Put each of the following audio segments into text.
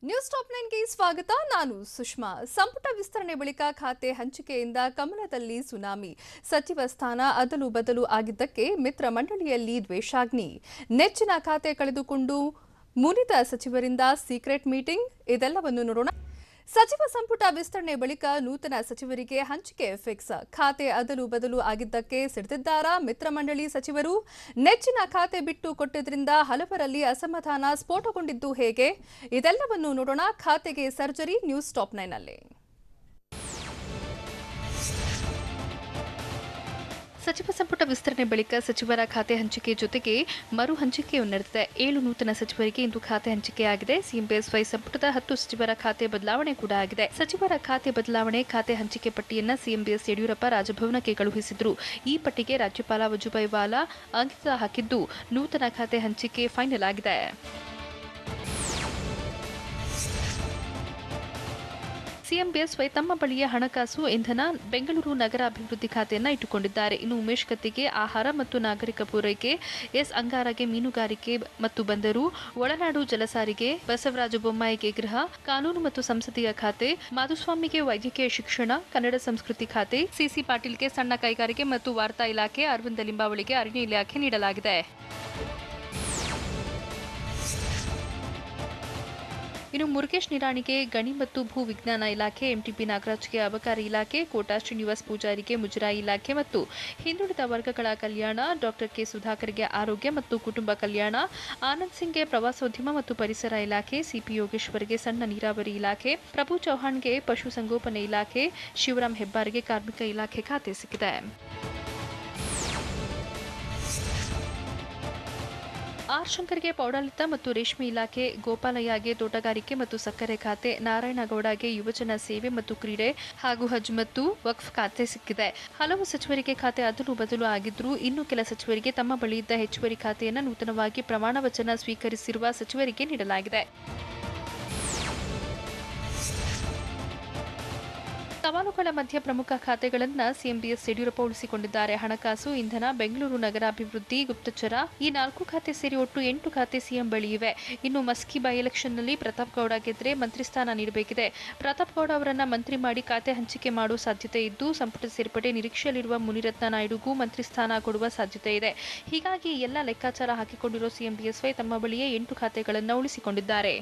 News top 9ಗೆ ಸ್ವಾಗತ. ನಾನು ಸುಷ್ಮಾ. ಸಂಪುಟ ವಿಸ್ತರಣೆ ಬಳಿಕ ಖಾತೆ ಹಂಚಿಕೆಯಿಂದ ಕಮಲದಲ್ಲಿ ಸುನಾಮಿ. ಸಚಿವ ಸ್ಥಾನ ಅದಲು ಬದಲು ಆಗಿದ್ದಕ್ಕೆ ಮಿತ್ರ ಮಂಡಳಿಯಲ್ಲಿ ದ್ವೇಷಾಗ್ನಿ. ನೆಚ್ಚಿನ ಖಾತೆ ಕಳೆದುಕೊಂಡು ಮುನಿದ ಸಚಿವರಿಂದ ಸೀಕ್ರೆಟ್ ಮೀಟಿಂಗ್. ಇದೆಲ್ಲವನ್ನು ನೋಡೋಣ. ಸಚಿವ ಸಂಪುಟ ವಿಸ್ತರಣೆ ಬಳಿಕ ನೂತನ ಸಚಿವರಿಗೆ ಹಂಚಿಕೆ ಫಿಕ್ಸ್. ಖಾತೆ ಅದಲು ಬದಲು ಆಗಿದ್ದಕ್ಕೆ ಸಿಡಿದಿದ್ದಾರಾ ಮಿತ್ರ ಮಂಡಳಿ ಸಚಿವರು? ನೆಚ್ಚಿನ ಖಾತೆ ಬಿಟ್ಟು ಕೊಟ್ಟಿದ್ರಿಂದ ಹಲವರಲ್ಲಿ ಅಸಮಾಧಾನ ಸ್ಫೋಟಗೊಂಡಿದ್ದು ಹೇಗೆ? ಇದೆಲ್ಲವನ್ನು ನೋಡೋಣ. ಖಾತೆಗೆ ಸರ್ಜರಿ ನ್ಯೂಸ್ ಟಾಪ್ 9ನಲ್ಲಿ. ಸಚಿವ ಸಂಪುಟ ವಿಸ್ತರಣೆ ಬಳಿಕ ಸಚಿವರ ಖಾತೆ ಹಂಚಿಕೆ ಜೊತೆಗೆ ಮರು ಹಂಚಿಕೆಯೂ ನಡೆದಿದೆ. 7 ನೂತನ ಸಚಿವರಿಗೆ ಇಂದು ಖಾತೆ ಹಂಚಿಕೆಯಾಗಿದೆ. ಸಿಎಂ ಬಿಎಸ್ವೈ ಸಂಪುಟದ 10 ಸಚಿವರ ಖಾತೆ ಬದಲಾವಣೆ ಕೂಡ ಆಗಿದೆ. ಸಚಿವರ ಖಾತೆ ಬದಲಾವಣೆ ಖಾತೆ ಹಂಚಿಕೆ ಪಟ್ಟಿಯನ್ನು ಸಿಎಂ ಬಿಎಸ್ ಯಡಿಯೂರಪ್ಪ ರಾಜಭವನಕ್ಕೆ ಕಳುಹಿಸಿದ್ರು. ಈ ಪಟ್ಟಿಗೆ ರಾಜ್ಯಪಾಲ ವಜುಭಾಯಿ ವಾಲಾ ಅಂಕಿತ ಹಾಕಿದ್ದು ನೂತನ ಖಾತೆ ಹಂಚಿಕೆ ಫೈನಲ್ ಆಗಿದೆ. ಸಿಎಂ ಬಿಎಸ್ವೈ ತಮ್ಮ ಬಳಿಯ ಹಣಕಾಸು, ಇಂಧನ, ಬೆಂಗಳೂರು ನಗರ ಅಭಿವೃದ್ಧಿ ಖಾತೆಯನ್ನು ಇಟ್ಟುಕೊಂಡಿದ್ದಾರೆ. ಇನ್ನು ಉಮೇಶ್ ಕತ್ತಿಗೆ ಆಹಾರ ಮತ್ತು ನಾಗರಿಕ ಪೂರೈಕೆ, ಎಸ್ ಅಂಗಾರಗೆ ಮೀನುಗಾರಿಕೆ ಮತ್ತು ಬಂದರು, ಒಳನಾಡು ಜಲಸಾರಿಗೆ, ಬಸವರಾಜ ಬೊಮ್ಮಾಯಿಗೆ ಗೃಹ, ಕಾನೂನು ಮತ್ತು ಸಂಸದೀಯ ಖಾತೆ, ಮಾಧುಸ್ವಾಮಿಗೆ ವೈದ್ಯಕೀಯ ಶಿಕ್ಷಣ, ಕನ್ನಡ ಸಂಸ್ಕೃತಿ ಖಾತೆ, ಸಿಸಿ ಪಾಟೀಲ್ಗೆ ಸಣ್ಣ ಕೈಗಾರಿಕೆ ಮತ್ತು ವಾರ್ತಾ ಇಲಾಖೆ, ಅರವಿಂದ ಲಿಂಬಾವಳಿಗೆ ಅರಣ್ಯ ಇಲಾಖೆ ನೀಡಲಾಗಿದೆ. ಇನ್ನು ಮುರುಗೇಶ್ ನಿರಾಣಿಗೆ ಗಣಿ ಮತ್ತು ಭೂ ವಿಜ್ಞಾನ ಇಲಾಖೆ, ಎಂಟಿಬಿ ನಾಗರಾಜ್ಗೆ ಅಬಕಾರಿ ಇಲಾಖೆ, ಕೋಟಾ ಶ್ರೀನಿವಾಸ್ ಪೂಜಾರಿಗೆ ಮುಜರಾಯಿ ಇಲಾಖೆ ಮತ್ತು ಹಿಂದುಳಿದ ವರ್ಗಗಳ ಕಲ್ಯಾಣ, ಡಾಕ್ಟರ್ ಕೆ ಸುಧಾಕರ್ಗೆ ಆರೋಗ್ಯ ಮತ್ತು ಕುಟುಂಬ ಕಲ್ಯಾಣ, ಆನಂದ್ ಸಿಂಗ್ಗೆ ಪ್ರವಾಸೋದ್ಯಮ ಮತ್ತು ಪರಿಸರ ಇಲಾಖೆ, ಸಿಪಿ ಯೋಗೇಶ್ವರ್ಗೆ ಸಣ್ಣ ನೀರಾವರಿ ಇಲಾಖೆ, ಪ್ರಭು ಚೌಹಾಣ್ಗೆ ಪಶುಸಂಗೋಪನೆ ಇಲಾಖೆ, ಶಿವರಾಮ್ ಹೆಬ್ಬಾರ್ಗೆ ಕಾರ್ಮಿಕ ಇಲಾಖೆ ಖಾತೆ ಸಿಕ್ಕಿದೆ. ಆರ್ ಶಂಕರ್ಗೆ ಪೌರಾಡಳಿತ ಮತ್ತು ರೇಷ್ಮೆ ಇಲಾಖೆ, ಗೋಪಾಲಯ್ಯಗೆ ತೋಟಗಾರಿಕೆ ಮತ್ತು ಸಕ್ಕರೆ ಖಾತೆ, ನಾರಾಯಣಗೌಡಗೆ ಯುವಜನ ಸೇವೆ ಮತ್ತು ಕ್ರೀಡೆ ಹಾಗೂ ಹಜ್ ಮತ್ತು ವಕ್ಫ್ ಖಾತೆ ಸಿಕ್ಕಿದೆ. ಹಲವು ಸಚಿವರಿಗೆ ಖಾತೆ ಅದಲು ಬದಲು ಆಗಿದ್ರೂ ಇನ್ನು ಕೆಲ ಸಚಿವರಿಗೆ ತಮ್ಮ ಬಳಿ ಇದ್ದ ಹೆಚ್ಚುವರಿ ಖಾತೆಯನ್ನು ನೂತನವಾಗಿ ಪ್ರಮಾಣ ವಚನ ಸ್ವೀಕರಿಸಿರುವ ಸಚಿವರಿಗೆ ನೀಡಲಾಗಿದೆ. ಸವಾಲುಗಳ ಮಧ್ಯೆ ಪ್ರಮುಖ ಖಾತೆಗಳನ್ನು ಸಿಎಂ ಬಿಎಸ್ ಯಡಿಯೂರಪ್ಪ ಉಳಿಸಿಕೊಂಡಿದ್ದಾರೆ. ಹಣಕಾಸು, ಇಂಧನ, ಬೆಂಗಳೂರು ನಗರ ಅಭಿವೃದ್ಧಿ, ಗುಪ್ತಚರ ಈ 4 ಖಾತೆ ಸೇರಿ ಒಟ್ಟು 8 ಖಾತೆ ಸಿಎಂ ಬಳಿ ಇವೆ. ಇನ್ನು ಮಸ್ಕಿ ಬೈ ಎಲೆಕ್ಷನ್ನಲ್ಲಿ ಪ್ರತಾಪ್ ಗೌಡ ಗೆದ್ರೆ ಮಂತ್ರಿ ಸ್ಥಾನ ನೀಡಬೇಕಿದೆ. ಪ್ರತಾಪ್ ಗೌಡ ಅವರನ್ನ ಮಂತ್ರಿ ಮಾಡಿ ಖಾತೆ ಹಂಚಿಕೆ ಮಾಡುವ ಸಾಧ್ಯತೆ ಇದ್ದು, ಸಂಪುಟ ಸೇರ್ಪಡೆ ನಿರೀಕ್ಷೆಯಲ್ಲಿರುವ ಮುನಿರತ್ನ ನಾಯ್ಡುಗೂ ಮಂತ್ರಿ ಸ್ಥಾನ ಕೊಡುವ ಸಾಧ್ಯತೆ ಇದೆ. ಹೀಗಾಗಿ ಎಲ್ಲ ಲೆಕ್ಕಾಚಾರ ಹಾಕಿಕೊಂಡಿರೋ ಸಿಎಂ ಬಿಎಸ್ವೈ ತಮ್ಮ ಬಳಿಯೇ 8 ಖಾತೆಗಳನ್ನು ಉಳಿಸಿಕೊಂಡಿದ್ದಾರೆ.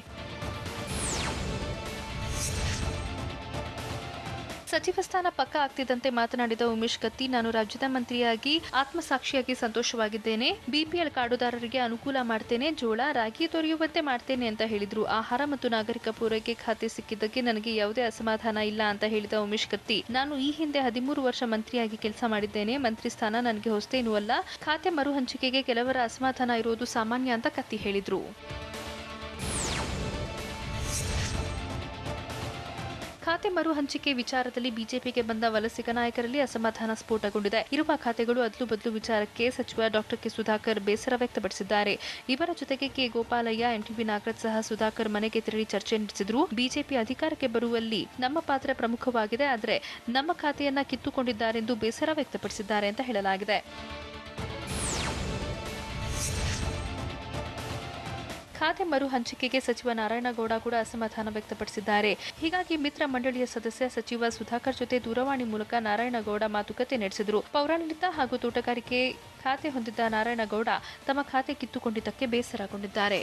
ಸಚಿವ ಸ್ಥಾನ ಪಕ್ಕ ಆಗ್ತಿದ್ದಂತೆ ಮಾತನಾಡಿದ ಉಮೇಶ್ ಕತ್ತಿ, ನಾನು ರಾಜ್ಯದ ಮಂತ್ರಿಯಾಗಿ ಆತ್ಮಸಾಕ್ಷಿಯಾಗಿ ಸಂತೋಷವಾಗಿದ್ದೇನೆ. ಬಿಪಿಎಲ್ ಕಾರ್ಡುದಾರರಿಗೆ ಅನುಕೂಲ ಮಾಡ್ತೇನೆ, ಜೋಳ, ರಾಗಿ ದೊರೆಯುವಂತೆ ಮಾಡ್ತೇನೆ ಅಂತ ಹೇಳಿದ್ರು. ಆಹಾರ ಮತ್ತು ನಾಗರಿಕ ಪೂರೈಕೆ ಖಾತೆ ಸಿಕ್ಕಿದ್ದಕ್ಕೆ ನನಗೆ ಯಾವುದೇ ಅಸಮಾಧಾನ ಇಲ್ಲ ಅಂತ ಹೇಳಿದ ಉಮೇಶ್ ಕತ್ತಿ, ನಾನು ಈ ಹಿಂದೆ 13 ವರ್ಷ ಮಂತ್ರಿಯಾಗಿ ಕೆಲಸ ಮಾಡಿದ್ದೇನೆ. ಮಂತ್ರಿ ಸ್ಥಾನ ನನಗೆ ಹೊಸತೇನೂ ಅಲ್ಲ. ಖಾತೆ ಮರು ಹಂಚಿಕೆಗೆ ಕೆಲವರ ಅಸಮಾಧಾನ ಇರೋದು ಸಾಮಾನ್ಯ ಅಂತ ಕತ್ತಿ ಹೇಳಿದ್ರು. ಖಾತೆ ಮರು ಹಂಚಿಕೆ ವಿಚಾರದಲ್ಲಿ ಬಿಜೆಪಿಗೆ ಬಂದ ವಲಸಿಗ ನಾಯಕರಲ್ಲಿ ಅಸಮಾಧಾನ ಸ್ಫೋಟಗೊಂಡಿದೆ. ಇರುವ ಖಾತೆಗಳು ಅದಲು ಬದಲು ವಿಚಾರಕ್ಕೆ ಸಚಿವ ಡಾಕ್ಟರ್ ಕೆ ಸುಧಾಕರ್ ಬೇಸರ ವ್ಯಕ್ತಪಡಿಸಿದ್ದಾರೆ. ಇವರ ಜೊತೆಗೆ ಕೆ ಗೋಪಾಲಯ್ಯ, ಎಂಟಿಬಿ ನಾಗರಾಜ್ ಸಹ ಸುಧಾಕರ್ ಮನೆಗೆ ತೆರಳಿ ಚರ್ಚೆ ನಡೆಸಿದ್ರು. ಬಿಜೆಪಿ ಅಧಿಕಾರಕ್ಕೆ ಬರುವಲ್ಲಿ ನಮ್ಮ ಪಾತ್ರ ಪ್ರಮುಖವಾಗಿದೆ, ಆದರೆ ನಮ್ಮ ಖಾತೆಯನ್ನ ಕಿತ್ತುಕೊಂಡಿದ್ದಾರೆಂದು ಬೇಸರ ವ್ಯಕ್ತಪಡಿಸಿದ್ದಾರೆ ಅಂತ ಹೇಳಲಾಗಿದೆ. ಖಾತೆ ಮರು ಹಂಚಿಕೆಗೆ ಸಚಿವ ನಾರಾಯಣಗೌಡ ಕೂಡ ಅಸಮಾಧಾನ ವ್ಯಕ್ತಪಡಿಸಿದ್ದಾರೆ. ಹೀಗಾಗಿ ಮಿತ್ರ ಮಂಡಳಿಯ ಸದಸ್ಯ ಸಚಿವ ಸುಧಾಕರ್ ಜೊತೆ ದೂರವಾಣಿ ಮೂಲಕ ನಾರಾಯಣಗೌಡ ಮಾತುಕತೆ ನಡೆಸಿದರು. ಪೌರಾಡಳಿತ ಹಾಗೂ ತೋಟಗಾರಿಕೆ ಖಾತೆ ಹೊಂದಿದ್ದ ನಾರಾಯಣಗೌಡ ತಮ್ಮ ಖಾತೆ ಕಿತ್ತುಕೊಂಡಿದ್ದಕ್ಕೆ ಬೇಸರಗೊಂಡಿದ್ದಾರೆ.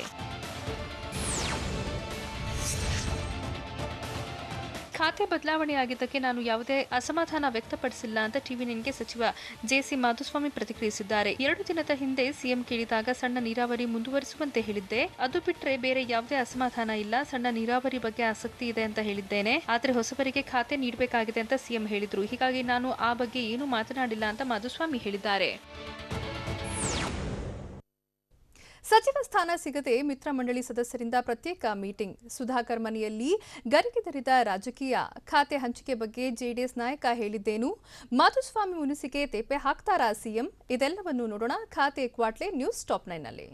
ಖಾತೆ ಬದಲಾವಣೆಯಾಗಿದ್ದಕ್ಕೆ ನಾನು ಯಾವುದೇ ಅಸಮಾಧಾನ ವ್ಯಕ್ತಪಡಿಸಿಲ್ಲ ಅಂತ ಟಿವಿ9ಗೆ ಸಚಿವ ಜೆಸಿ ಮಾಧುಸ್ವಾಮಿ ಪ್ರತಿಕ್ರಿಯಿಸಿದ್ದಾರೆ. 2 ದಿನದ ಹಿಂದೆ ಸಿಎಂ ಕೇಳಿದಾಗ ಸಣ್ಣ ನೀರಾವರಿ ಮುಂದುವರಿಸುವಂತೆ ಹೇಳಿದ್ದೆ. ಅದು ಬಿಟ್ಟರೆ ಬೇರೆ ಯಾವುದೇ ಅಸಮಾಧಾನ ಇಲ್ಲ. ಸಣ್ಣ ನೀರಾವರಿ ಬಗ್ಗೆ ಆಸಕ್ತಿ ಇದೆ ಅಂತ ಹೇಳಿದ್ದೇನೆ. ಆದರೆ ಹೊಸಬರಿಗೆ ಖಾತೆ ನೀಡಬೇಕಾಗಿದೆ ಅಂತ ಸಿಎಂ ಹೇಳಿದ್ರು. ಹೀಗಾಗಿ ನಾನು ಆ ಬಗ್ಗೆ ಏನೂ ಮಾತನಾಡಿಲ್ಲ ಅಂತ ಮಾಧುಸ್ವಾಮಿ ಹೇಳಿದ್ದಾರೆ. ಸಚಿವ ಸ್ಥಾನ ಸಿಗದೆ ಮಿತ್ರ ಮಂಡಳಿ ಸದಸ್ಯರಿಂದ ಪ್ರತ್ಯೇಕ ಮೀಟಿಂಗ್. ಸುಧಾಕರ್ ಮನೆಯಲ್ಲಿ ಗರಿಗೆದರಿದ ರಾಜಕೀಯ. ಖಾತೆ ಹಂಚಿಕೆ ಬಗ್ಗೆ ಜೆಡಿಎಸ್ ನಾಯಕ ಹೇಳಿದ್ದೇನು? ಮಾಧುಸ್ವಾಮಿ ಮುನಿಸಿಗೆ ತೇಪೆ ಹಾಕ್ತಾರಾ ಸಿಎಂ? ಇದೆಲ್ಲವನ್ನು ನೋಡೋಣ. ಖಾತೆ ಕ್ವಾಟ್ಲೆ ನ್ಯೂಸ್ ಟಾಪ್ 9ನಲ್ಲಿ.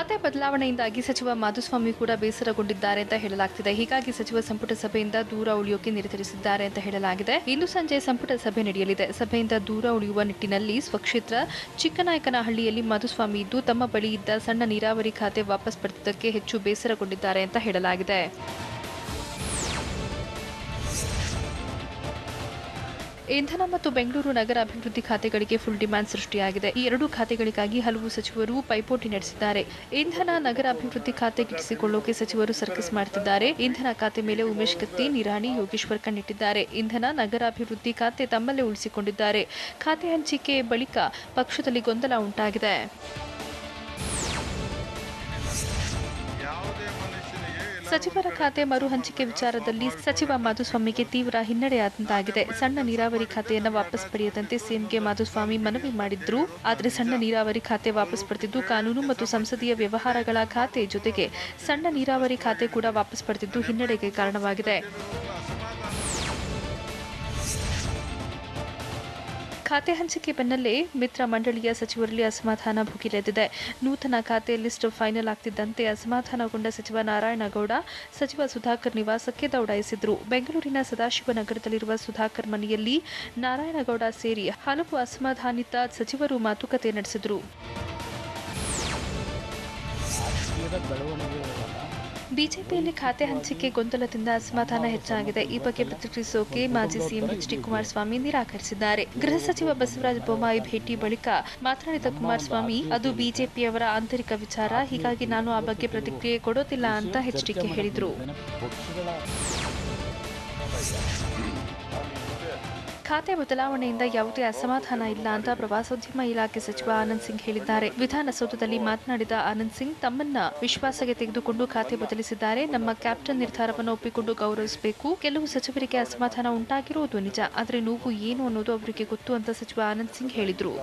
ಖಾತೆ ಬದಲಾವಣೆಯಿಂದಾಗಿ ಸಚಿವ ಮಾಧುಸ್ವಾಮಿ ಕೂಡ ಬೇಸರಗೊಂಡಿದ್ದಾರೆ ಅಂತ ಹೇಳಲಾಗ್ತಿದೆ. ಹೀಗಾಗಿ ಸಚಿವ ಸಂಪುಟ ಸಭೆಯಿಂದ ದೂರ ಉಳಿಯೋಕೆ ನಿರ್ಧರಿಸಿದ್ದಾರೆ ಅಂತ ಹೇಳಲಾಗಿದೆ. ಇಂದು ಸಂಜೆ ಸಂಪುಟ ಸಭೆ ನಡೆಯಲಿದೆ. ಸಭೆಯಿಂದ ದೂರ ಉಳಿಯುವ ನಿಟ್ಟಿನಲ್ಲಿ ಸ್ವಕ್ಷೇತ್ರ ಚಿಕ್ಕನಾಯಕನಹಳ್ಳಿಯಲ್ಲಿ ಮಾಧುಸ್ವಾಮಿ ಇದ್ದು ತಮ್ಮ ಬಳಿ ಇದ್ದ ಸಣ್ಣ ನೀರಾವರಿ ಖಾತೆ ವಾಪಸ್ ಪಡೆದಿದ್ದಕ್ಕೆ ಹೆಚ್ಚು ಬೇಸರಗೊಂಡಿದ್ದಾರೆ ಅಂತ ಹೇಳಲಾಗಿದೆ. ಇಂಧನ ಮತ್ತು ಬೆಂಗಳೂರು ನಗರ ಅಭಿವೃದ್ಧಿ ಖಾತೆಗಳಿಗೆ ಫುಲ್ ಡಿಮ್ಯಾಂಡ್ ಸೃಷ್ಟಿಯಾಗಿದೆ. ಈ ಎರಡೂ ಖಾತೆಗಳಿಗಾಗಿ ಹಲವು ಸಚಿವರು ಪೈಪೋಟಿ ನಡೆಸಿದ್ದಾರೆ. ಇಂಧನ ನಗರ ಅಭಿವೃದ್ಧಿ ಖಾತೆ ಗಿಟ್ಟಿಸಿಕೊಳ್ಳೋಕೆ ಸಚಿವರು ಸರ್ಕಸ್ ಮಾಡುತ್ತಿದ್ದಾರೆ. ಇಂಧನ ಖಾತೆ ಮೇಲೆ ಉಮೇಶ್ ಕತ್ತಿ, ನಿರಾಣಿ, ಯೋಗೇಶ್ವರ್ ಕಣ್ಣಿಟ್ಟಿದ್ದಾರೆ. ಇಂಧನ ನಗರಾಭಿವೃದ್ಧಿ ಖಾತೆ ತಮ್ಮಲ್ಲೇ ಉಳಿಸಿಕೊಂಡಿದ್ದಾರೆ. ಖಾತೆ ಹಂಚಿಕೆ ಬಳಿಕ ಪಕ್ಷದಲ್ಲಿ ಗೊಂದಲ ಉಂಟಾಗಿದೆ. ಸಚಿವರ ಖಾತೆ ಮರು ಹಂಚಿಕೆ ವಿಚಾರದಲ್ಲಿ ಸಚಿವ ಮಾಧುಸ್ವಾಮಿಗೆ ತೀವ್ರ ಹಿನ್ನಡೆಯಾದಂತಾಗಿದೆ. ಸಣ್ಣ ನೀರಾವರಿ ಖಾತೆಯನ್ನು ವಾಪಸ್ ಪಡೆಯದಂತೆ ಸಿಎಂಗೆ ಮಾಧುಸ್ವಾಮಿ ಮನವಿ ಮಾಡಿದ್ರು. ಆದರೆ ಸಣ್ಣ ನೀರಾವರಿ ಖಾತೆ ವಾಪಸ್ ಪಡೆದಿದ್ದು ಕಾನೂನು ಮತ್ತು ಸಂಸದೀಯ ವ್ಯವಹಾರಗಳ ಖಾತೆ ಜೊತೆಗೆ ಸಣ್ಣ ನೀರಾವರಿ ಖಾತೆ ಕೂಡ ವಾಪಸ್ ಪಡೆದಿದ್ದು ಹಿನ್ನಡೆಗೆ ಕಾರಣವಾಗಿದೆ. ಖಾತೆ ಹಂಚಿಕೆ ಬೆನ್ನಲ್ಲೇ ಮಿತ್ರ ಮಂಡಳಿಯ ಸಚಿವರಲ್ಲಿ ಅಸಮಾಧಾನ ಭುಗಿಲೆದ್ದಿದೆ. ನೂತನ ಖಾತೆ ಲಿಸ್ಟ್ ಫೈನಲ್ ಆಗ್ತಿದ್ದಂತೆ ಅಸಮಾಧಾನಗೊಂಡ ಸಚಿವ ನಾರಾಯಣಗೌಡ ಸಚಿವ ಸುಧಾಕರ್ ನಿವಾಸಕ್ಕೆ ದೌಡಾಯಿಸಿದ್ರು. ಬೆಂಗಳೂರಿನ ಸದಾಶಿವನಗರದಲ್ಲಿರುವ ಸುಧಾಕರ್ ಮನೆಯಲ್ಲಿ ನಾರಾಯಣಗೌಡ ಸೇರಿ ಹಲವು ಅಸಮಾಧಾನಿತ ಸಚಿವರು ಮಾತುಕತೆ ನಡೆಸಿದರು. ಬಿಜೆಪಿಯಲ್ಲಿ ಖಾತೆ ಹಂಚಿಕೆ ಗೊಂದಲದಿಂದ ಅಸಮಾಧಾನ ಹೆಚ್ಚಾಗಿದೆ. ಈ ಬಗ್ಗೆ ಪ್ರತಿಕ್ರಿಯಿಸೋಕೆ ಮಾಜಿ ಸಿಎಂ ಎಚ್.ಡಿ. ಕುಮಾರಸ್ವಾಮಿ ನಿರಾಕರಿಸಿದ್ದಾರೆ. ಗೃಹ ಸಚಿವ ಬಸವರಾಜ ಬೊಮ್ಮಾಯಿ ಭೇಟಿ ಬಳಿಕ ಮಾತನಾಡಿದ ಕುಮಾರಸ್ವಾಮಿ, ಅದು ಬಿಜೆಪಿಯವರ ಆಂತರಿಕ ವಿಚಾರ, ಹೀಗಾಗಿ ನಾನು ಆ ಬಗ್ಗೆ ಪ್ರತಿಕ್ರಿಯೆ ಕೊಡೋದಿಲ್ಲ ಅಂತ ಎಚ್ಡಿಕೆ ಹೇಳಿದರು. ಖಾತೆ ಬದಲಾವಣೆಯಿಂದ ಯಾವುದೇ ಅಸಮಾಧಾನ ಇಲ್ಲ ಅಂತ ಪ್ರವಾಸೋದ್ಯಮ ಇಲಾಖೆ ಸಚಿವ ಆನಂದ್ ಸಿಂಗ್ ಹೇಳಿದ್ದಾರೆ. ವಿಧಾನಸೌಧದಲ್ಲಿ ಮಾತನಾಡಿದ ಆನಂದ್ ಸಿಂಗ್, ತಮ್ಮನ್ನ ವಿಶ್ವಾಸಕ್ಕೆ ತೆಗೆದುಕೊಂಡು ಖಾತೆ ಬದಲಿಸಿದ್ದಾರೆ. ನಮ್ಮ ಕ್ಯಾಪ್ಟನ್ ನಿರ್ಧಾರವನ್ನು ಒಪ್ಪಿಕೊಂಡು ಗೌರವಿಸಬೇಕು. ಕೆಲವು ಸಚಿವರಿಗೆ ಅಸಮಾಧಾನ ಉಂಟಾಗಿರುವುದು ನಿಜ, ಆದರೆ ನೋವು ಏನು ಅನ್ನೋದು ಅವರಿಗೆ ಗೊತ್ತು ಅಂತ ಸಚಿವ ಆನಂದ್ ಸಿಂಗ್ ಹೇಳಿದರು.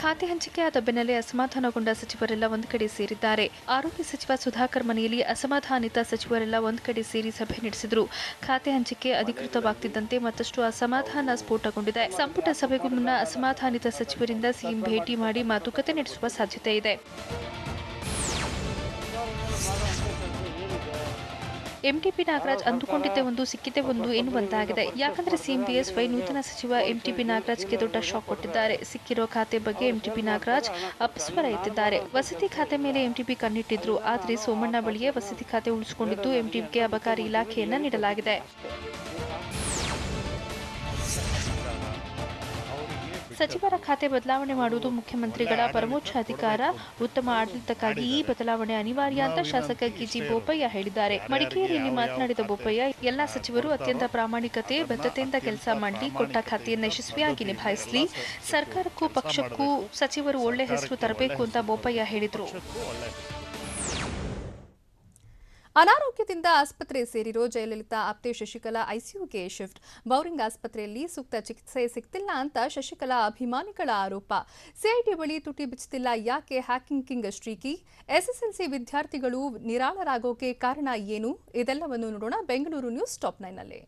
ಖಾತೆ ಹಂಚಿಕೆಯಾದ ಬೆನ್ನಲ್ಲೇ ಅಸಮಾಧಾನಗೊಂಡ ಸಚಿವರೆಲ್ಲ ಒಂದು ಕಡೆ ಸೇರಿದ್ದಾರೆ. ಆರೋಗ್ಯ ಸಚಿವ ಸುಧಾಕರ್ ಮನೆಯಲ್ಲಿ ಅಸಮಾಧಾನಿತ ಸಚಿವರೆಲ್ಲ ಒಂದು ಕಡೆ ಸೇರಿ ಸಭೆ ನಡೆಸಿದರು. ಖಾತೆ ಹಂಚಿಕೆ ಅಧಿಕೃತವಾಗ್ತಿದ್ದಂತೆ ಮತ್ತಷ್ಟು ಅಸಮಾಧಾನ ಸ್ಫೋಟಗೊಂಡಿದೆ. ಸಂಪುಟ ಸಭೆಗೂ ಮುನ್ನ ಅಸಮಾಧಾನಿತ ಸಚಿವರಿಂದ ಸಿಎಂ ಭೇಟಿ ಮಾಡಿ ಮಾತುಕತೆ ನಡೆಸುವ ಸಾಧ್ಯತೆ ಇದೆ. ಎಂಟಿಬಿ ನಾಗರಾಜ್ ಅಂದುಕೊಂಡಿದ್ದೆ ಒಂದು, ಸಿಕ್ಕಿದ್ದೆ ಒಂದು ಎನ್ನುವಂತಾಗಿದೆ. ಯಾಕಂದ್ರೆ ಸಿಎಂ ಬಿಎಸ್ವೈ ನೂತನ ಸಚಿವ ಎಂಟಿಬಿ ನಾಗರಾಜ್ಗೆ ದೊಡ್ಡ ಶಾಕ್ ಕೊಟ್ಟಿದ್ದಾರೆ. ಸಿಕ್ಕಿರೋ ಖಾತೆ ಬಗ್ಗೆ ಎಂಟಿಬಿ ನಾಗರಾಜ್ ಅಪಸ್ವರ ಎತ್ತಿದ್ದಾರೆ. ವಸತಿ ಖಾತೆ ಮೇಲೆ ಎಂಟಿಬಿ ಕಣ್ಣಿಟ್ಟಿದ್ರು. ಆದರೆ ಸೋಮಣ್ಣ ಬಳಿಯೇ ವಸತಿ ಖಾತೆ ಉಳಿಸಿಕೊಂಡಿದ್ದು ಎಂಟಿಬಿಗೆ ಅಬಕಾರಿ ಇಲಾಖೆಯನ್ನ ನೀಡಲಾಗಿದೆ. ಸಚಿವರ ಖಾತೆ ಬದಲಾವಣೆ ಮಾಡುವುದು ಮುಖ್ಯಮಂತ್ರಿಗಳ ಪರಮೋಚ್ಚ ಅಧಿಕಾರ. ಉತ್ತಮ ಆಡಳಿತಕ್ಕಾಗಿ ಈ ಬದಲಾವಣೆ ಅನಿವಾರ್ಯ ಅಂತ ಶಾಸಕ ಕಿಜಿ ಬೋಪಯ್ಯ ಹೇಳಿದ್ದಾರೆ. ಮಡಿಕೇರಿಯಲ್ಲಿ ಮಾತನಾಡಿದ ಬೋಪಯ್ಯ, ಎಲ್ಲಾ ಸಚಿವರು ಅತ್ಯಂತ ಪ್ರಾಮಾಣಿಕತೆ, ಬದ್ಧತೆಯಿಂದ ಕೆಲಸ ಮಾಡಲಿ, ಕೊಟ್ಟ ಖಾತೆಯನ್ನು ಯಶಸ್ವಿಯಾಗಿ ನಿಭಾಯಿಸಲಿ, ಸರ್ಕಾರಕ್ಕೂ ಪಕ್ಷಕ್ಕೂ ಸಚಿವರು ಒಳ್ಳೆ ಹೆಸರು ತರಬೇಕು ಅಂತ ಬೋಪಯ್ಯ ಹೇಳಿದರು. ಅನಾರೋಗ್ಯದಿಂದ ಆಸ್ಪತ್ರೆ ಸೇರಿರೋ ಜಯಲಲಿತಾ ಆಪ್ತೆ ಶಶಿಕಲಾ ಐಸಿಯುಗೆ ಶಿಫ್ಟ್. ಬೌರಿಂಗ್ ಆಸ್ಪತ್ರೆಯಲ್ಲಿ ಸೂಕ್ತ ಚಿಕಿತ್ಸೆ ಸಿಗ್ತಿಲ್ಲ ಅಂತ ಶಶಿಕಲಾ ಅಭಿಮಾನಿಗಳ ಆರೋಪ. ಸಿಐಡಿ ಬಳಿ ತುಟಿ ಬಿಚ್ಚುತ್ತಿಲ್ಲ ಯಾಕೆ ಹ್ಯಾಕಿಂಗ್ ಕಿಂಗ್ ಶ್ರೀಕಿ? ಎಸ್ಎಸ್ಎಲ್ಸಿ ವಿದ್ಯಾರ್ಥಿಗಳು ನಿರಾಳರಾಗೋಕೆ ಕಾರಣ ಏನು? ಇದೆಲ್ಲವನ್ನು ನೋಡೋಣ ಬೆಂಗಳೂರು ನ್ಯೂಸ್ ಟಾಪ್ 9 ನಲ್ಲಿ.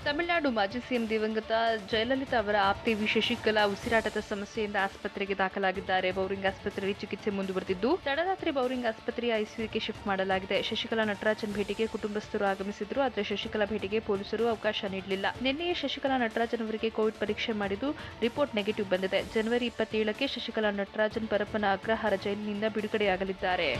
ತಮಿಳುನಾಡು ಮಾಜಿ ಸಿಎಂ ದಿವಂಗತ ಜಯಲಲಿತಾ ಅವರ ಆಪ್ತೆ ಶಶಿಕಲಾ ಉಸಿರಾಟದ ಸಮಸ್ಯೆಯಿಂದ ಆಸ್ಪತ್ರೆಗೆ ದಾಖಲಾಗಿದ್ದಾರೆ. ಬೌರಿಂಗ್ ಆಸ್ಪತ್ರೆಯಲ್ಲಿ ಚಿಕಿತ್ಸೆ ಮುಂದುವರೆದಿದ್ದು ತಡರಾತ್ರಿ ಬೌರಿಂಗ್ ಆಸ್ಪತ್ರೆಯ ಐಸಿಯುಗೆ ಶಿಫ್ಟ್ ಮಾಡಲಾಗಿದೆ. ಶಶಿಕಲಾ ನಟರಾಜನ್ ಭೇಟಿಗೆ ಕುಟುಂಬಸ್ಥರು ಆಗಮಿಸಿದ್ರು. ಆದರೆ ಶಶಿಕಲಾ ಭೇಟಿಗೆ ಪೊಲೀಸರು ಅವಕಾಶ ನೀಡಲಿಲ್ಲ. ನಿನ್ನೆಯೇ ಶಶಿಕಲಾ ನಟರಾಜನ್ ಅವರಿಗೆ ಕೋವಿಡ್ ಪರೀಕ್ಷೆ ಮಾಡಿದ್ದು ರಿಪೋರ್ಟ್ ನೆಗೆಟಿವ್ ಬಂದಿದೆ. ಜನವರಿ 27ಕ್ಕೆ ಶಶಿಕಲಾ ನಟರಾಜನ್ ಪರಪ್ಪನ ಅಗ್ರಹಾರ ಜೈಲಿನಿಂದ ಬಿಡುಗಡೆಯಾಗಲಿದ್ದಾರೆ.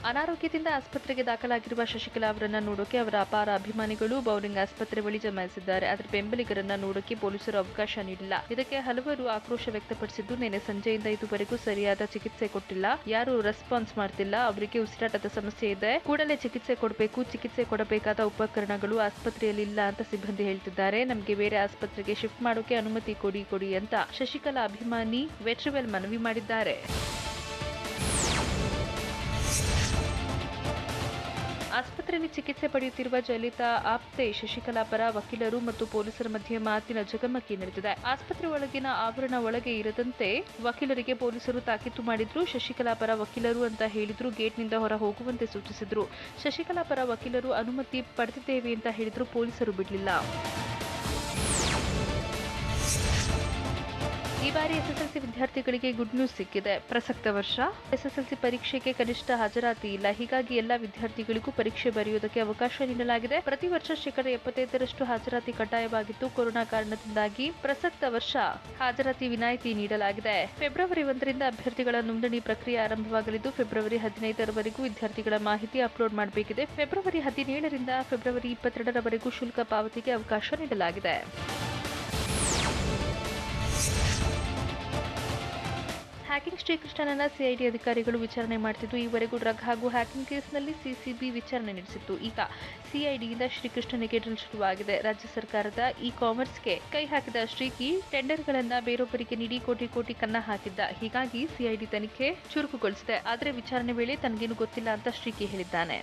ಅನಾರೋಗ್ಯದಿಂದ ಆಸ್ಪತ್ರೆಗೆ ದಾಖಲಾಗಿರುವ ಶಶಿಕಲಾ ಅವರನ್ನ ನೋಡೋಕೆ ಅವರ ಅಪಾರ ಅಭಿಮಾನಿಗಳು ಬೌರಿಂಗ್ ಆಸ್ಪತ್ರೆ ಬಳಿ ಜಮಾಯಿಸಿದ್ದಾರೆ. ಆದರೆ ಬೆಂಬಲಿಗರನ್ನ ನೋಡೋಕೆ ಪೊಲೀಸರು ಅವಕಾಶ ನೀಡಿಲ್ಲ. ಇದಕ್ಕೆ ಹಲವರು ಆಕ್ರೋಶ ವ್ಯಕ್ತಪಡಿಸಿದ್ದು, ನಿನ್ನೆ ಸಂಜೆಯಿಂದ ಇದುವರೆಗೂ ಸರಿಯಾದ ಚಿಕಿತ್ಸೆ ಕೊಟ್ಟಿಲ್ಲ, ಯಾರು ರೆಸ್ಪಾನ್ಸ್ ಮಾಡ್ತಿಲ್ಲ, ಅವರಿಗೆ ಉಸಿರಾಟದ ಸಮಸ್ಯೆ ಇದೆ, ಕೂಡಲೇ ಚಿಕಿತ್ಸೆ ಕೊಡಬೇಕು, ಚಿಕಿತ್ಸೆ ಕೊಡಬೇಕಾದ ಉಪಕರಣಗಳು ಆಸ್ಪತ್ರೆಯಲ್ಲಿ ಇಲ್ಲ ಅಂತ ಸಿಬ್ಬಂದಿ ಹೇಳ್ತಿದ್ದಾರೆ. ನಮಗೆ ಬೇರೆ ಆಸ್ಪತ್ರೆಗೆ ಶಿಫ್ಟ್ ಮಾಡೋಕೆ ಅನುಮತಿ ಕೊಡಿ ಅಂತ ಶಶಿಕಲಾ ಅಭಿಮಾನಿ ವೆಟ್ರಿವೆಲ್ ಮನವಿ ಮಾಡಿದ್ದಾರೆ. ಆಸ್ಪತ್ರೆಯಲ್ಲಿ ಚಿಕಿತ್ಸೆ ಪಡೆಯುತ್ತಿರುವ ಜಯಲಲಿತಾ ಆಪ್ತೆ ಶಶಿಕಲಾ ಪರ ವಕೀಲರು ಮತ್ತು ಪೊಲೀಸರ ಮಧ್ಯೆ ಮಾತಿನ ಜಗಮಕಿ ನಡೆದಿದೆ. ಆಸ್ಪತ್ರೆ ಒಳಗಿನ ಆವರಣ ಒಳಗೆ ಇರದಂತೆ ವಕೀಲರಿಗೆ ಪೊಲೀಸರು ತಾಕೀತು ಮಾಡಿದ್ರು. ಶಶಿಕಲಾ ಪರ ವಕೀಲರು ಅಂತ ಹೇಳಿದ್ರು, ಗೇಟ್ನಿಂದ ಹೊರ ಹೋಗುವಂತೆ ಸೂಚಿಸಿದ್ರು. ಶಶಿಕಲಾ ಪರ ವಕೀಲರು ಅನುಮತಿ ಪಡೆದಿದ್ದೇವೆ ಅಂತ ಹೇಳಿದ್ರು, ಪೊಲೀಸರು ಬಿಡಲಿಲ್ಲ. ಈ ಬಾರಿ ಎಸ್ಎಸ್ಎಲ್ಸಿ ವಿದ್ಯಾರ್ಥಿಗಳಿಗೆ ಗುಡ್ ನ್ಯೂಸ್ ಸಿಕ್ಕಿದೆ. ಪ್ರಸಕ್ತ ವರ್ಷ ಎಸ್ಎಸ್ಎಲ್ಸಿ ಪರೀಕ್ಷೆಗೆ ಕನಿಷ್ಠ ಹಾಜರಾತಿ ಇಲ್ಲ. ಹೀಗಾಗಿ ಎಲ್ಲಾ ವಿದ್ಯಾರ್ಥಿಗಳಿಗೂ ಪರೀಕ್ಷೆ ಬರೆಯುವುದಕ್ಕೆ ಅವಕಾಶ ನೀಡಲಾಗಿದೆ. ಪ್ರತಿ ವರ್ಷ 75% ಹಾಜರಾತಿ ಕಡ್ಡಾಯವಾಗಿತ್ತು. ಕೊರೋನಾ ಕಾರಣದಿಂದಾಗಿ ಪ್ರಸಕ್ತ ವರ್ಷ ಹಾಜರಾತಿ ವಿನಾಯಿತಿ ನೀಡಲಾಗಿದೆ. ಫೆಬ್ರವರಿ 1ರಿಂದ ಅಭ್ಯರ್ಥಿಗಳ ನೋಂದಣಿ ಪ್ರಕ್ರಿಯೆ ಆರಂಭವಾಗಲಿದ್ದು, ಫೆಬ್ರವರಿ 15ರವರೆಗೂ ವಿದ್ಯಾರ್ಥಿಗಳ ಮಾಹಿತಿ ಅಪ್ಲೋಡ್ ಮಾಡಬೇಕಿದೆ. ಫೆಬ್ರವರಿ 17ರಿಂದ ಫೆಬ್ರವರಿ 22ರವರೆಗೂ ಶುಲ್ಕ ಪಾವತಿಗೆ ಅವಕಾಶ ನೀಡಲಾಗಿದೆ. ಹ್ಯಾಕಿಂಗ್ ಶ್ರೀಕೃಷ್ಣನನ್ನ ಸಿಐಡಿ ಅಧಿಕಾರಿಗಳು ವಿಚಾರಣೆ ಮಾಡುತ್ತಿದ್ದು, ಈವರೆಗೂ ಡ್ರಗ್ ಹಾಗೂ ಹ್ಯಾಕಿಂಗ್ ಕೇಸ್ನಲ್ಲಿ ಸಿಸಿಬಿ ವಿಚಾರಣೆ ನಡೆಸಿತ್ತು. ಈಗ ಸಿಐಡಿಯಿಂದ ಶ್ರೀಕೃಷ್ಣನಿಗೆ ಡ್ರಿಲ್ ಶುರುವಾಗಿದೆ. ರಾಜ್ಯ ಸರ್ಕಾರದ ಇ-ಕಾಮರ್ಸ್ಗೆ ಕೈ ಹಾಕಿದ ಶ್ರೀಕಿ ಟೆಂಡರ್ಗಳನ್ನ ಬೇರೊಬ್ಬರಿಗೆ ನೀಡಿ ಕೋಟಿ ಕನ್ನ ಹಾಕಿದ್ದ. ಹೀಗಾಗಿ ಸಿಐಡಿ ತನಿಖೆ ಚುರುಕುಗೊಳಿಸಿದೆ. ಆದರೆ ವಿಚಾರಣೆ ವೇಳೆ ತನಗೇನು ಗೊತ್ತಿಲ್ಲ ಅಂತ ಶ್ರೀಕಿ ಹೇಳಿದ್ದಾನೆ.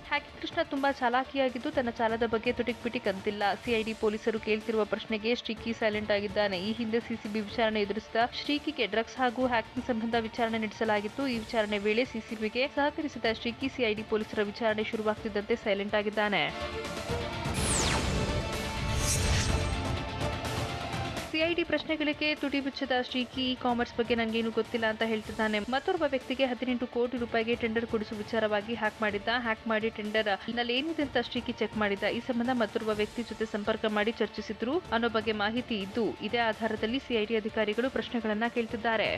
ಹ್ಯಾಕಿಂಗ್ ಕೃಷ್ಣ ತುಂಬಾ ಚಾಲಾಕಿಯಾಗಿದ್ದು, ತನ್ನ ಚಾಲದ ಬಗ್ಗೆ ತುಟಿಕ್ ಅಂತಿಲ್ಲ. ಸಿಐಡಿ ಪೊಲೀಸರು ಕೇಳ್ತಿರುವ ಪ್ರಶ್ನೆಗೆ ಶ್ರೀಕಿ ಸೈಲೆಂಟ್ ಆಗಿದ್ದಾನೆ. ಈ ಹಿಂದೆ ಸಿಸಿಬಿ ವಿಚಾರಣೆ ಎದುರಿಸಿದ ಶ್ರೀಕಿಗೆ ಡ್ರಗ್ಸ್ ಹಾಗೂ ಹ್ಯಾಕಿಂಗ್ ಸಂಬಂಧ ವಿಚಾರಣೆ ನಡೆಸಲಾಗಿತ್ತು. ಈ ವಿಚಾರಣೆ ವೇಳೆ ಸಿಸಿಬಿಗೆ ಸಹಕರಿಸಿದ ಶ್ರೀಕಿ ಸಿಐಡಿ ಪೊಲೀಸರ ವಿಚಾರಣೆ ಶುರುವಾಗ್ತಿದ್ದಂತೆ ಸೈಲೆಂಟ್ ಆಗಿದ್ದಾನೆ. ಸಿಐಡಿ ಪ್ರಶ್ನೆಗಳಿಗೆ ತುಟಿ ಬಿಚ್ಚದ ಶ್ರೀಕಿ ಇ-ಕಾಮರ್ಸ್ ಬಗ್ಗೆ ನನಗೇನು ಗೊತ್ತಿಲ್ಲ ಅಂತ ಹೇಳ್ತಿದ್ದಾನೆ. ಮತ್ತೊಬ್ಬ ವ್ಯಕ್ತಿಗೆ 18 ಕೋಟಿ ರೂಪಾಯಿಗೆ ಟೆಂಡರ್ ಕೊಡಿಸುವ ವಿಚಾರವಾಗಿ ಹ್ಯಾಕ್ ಮಾಡಿ ಟೆಂಡರ್ ನಲ್ಲಿ ಏನಿದೆ ಅಂತ ಶ್ರೀಕಿ ಚೆಕ್ ಮಾಡಿದ್ದ. ಈ ಸಂಬಂಧ ಮತ್ತೊಬ್ಬ ವ್ಯಕ್ತಿ ಜೊತೆ ಸಂಪರ್ಕ ಮಾಡಿ ಚರ್ಚಿಸಿದ್ರು ಅನ್ನೋ ಬಗ್ಗೆ ಮಾಹಿತಿ ಇದ್ದು, ಇದೇ ಆಧಾರದಲ್ಲಿ ಸಿಐಡಿ ಅಧಿಕಾರಿಗಳು ಪ್ರಶ್ನೆಗಳನ್ನ ಕೇಳ್ತಿದ್ದಾರೆ.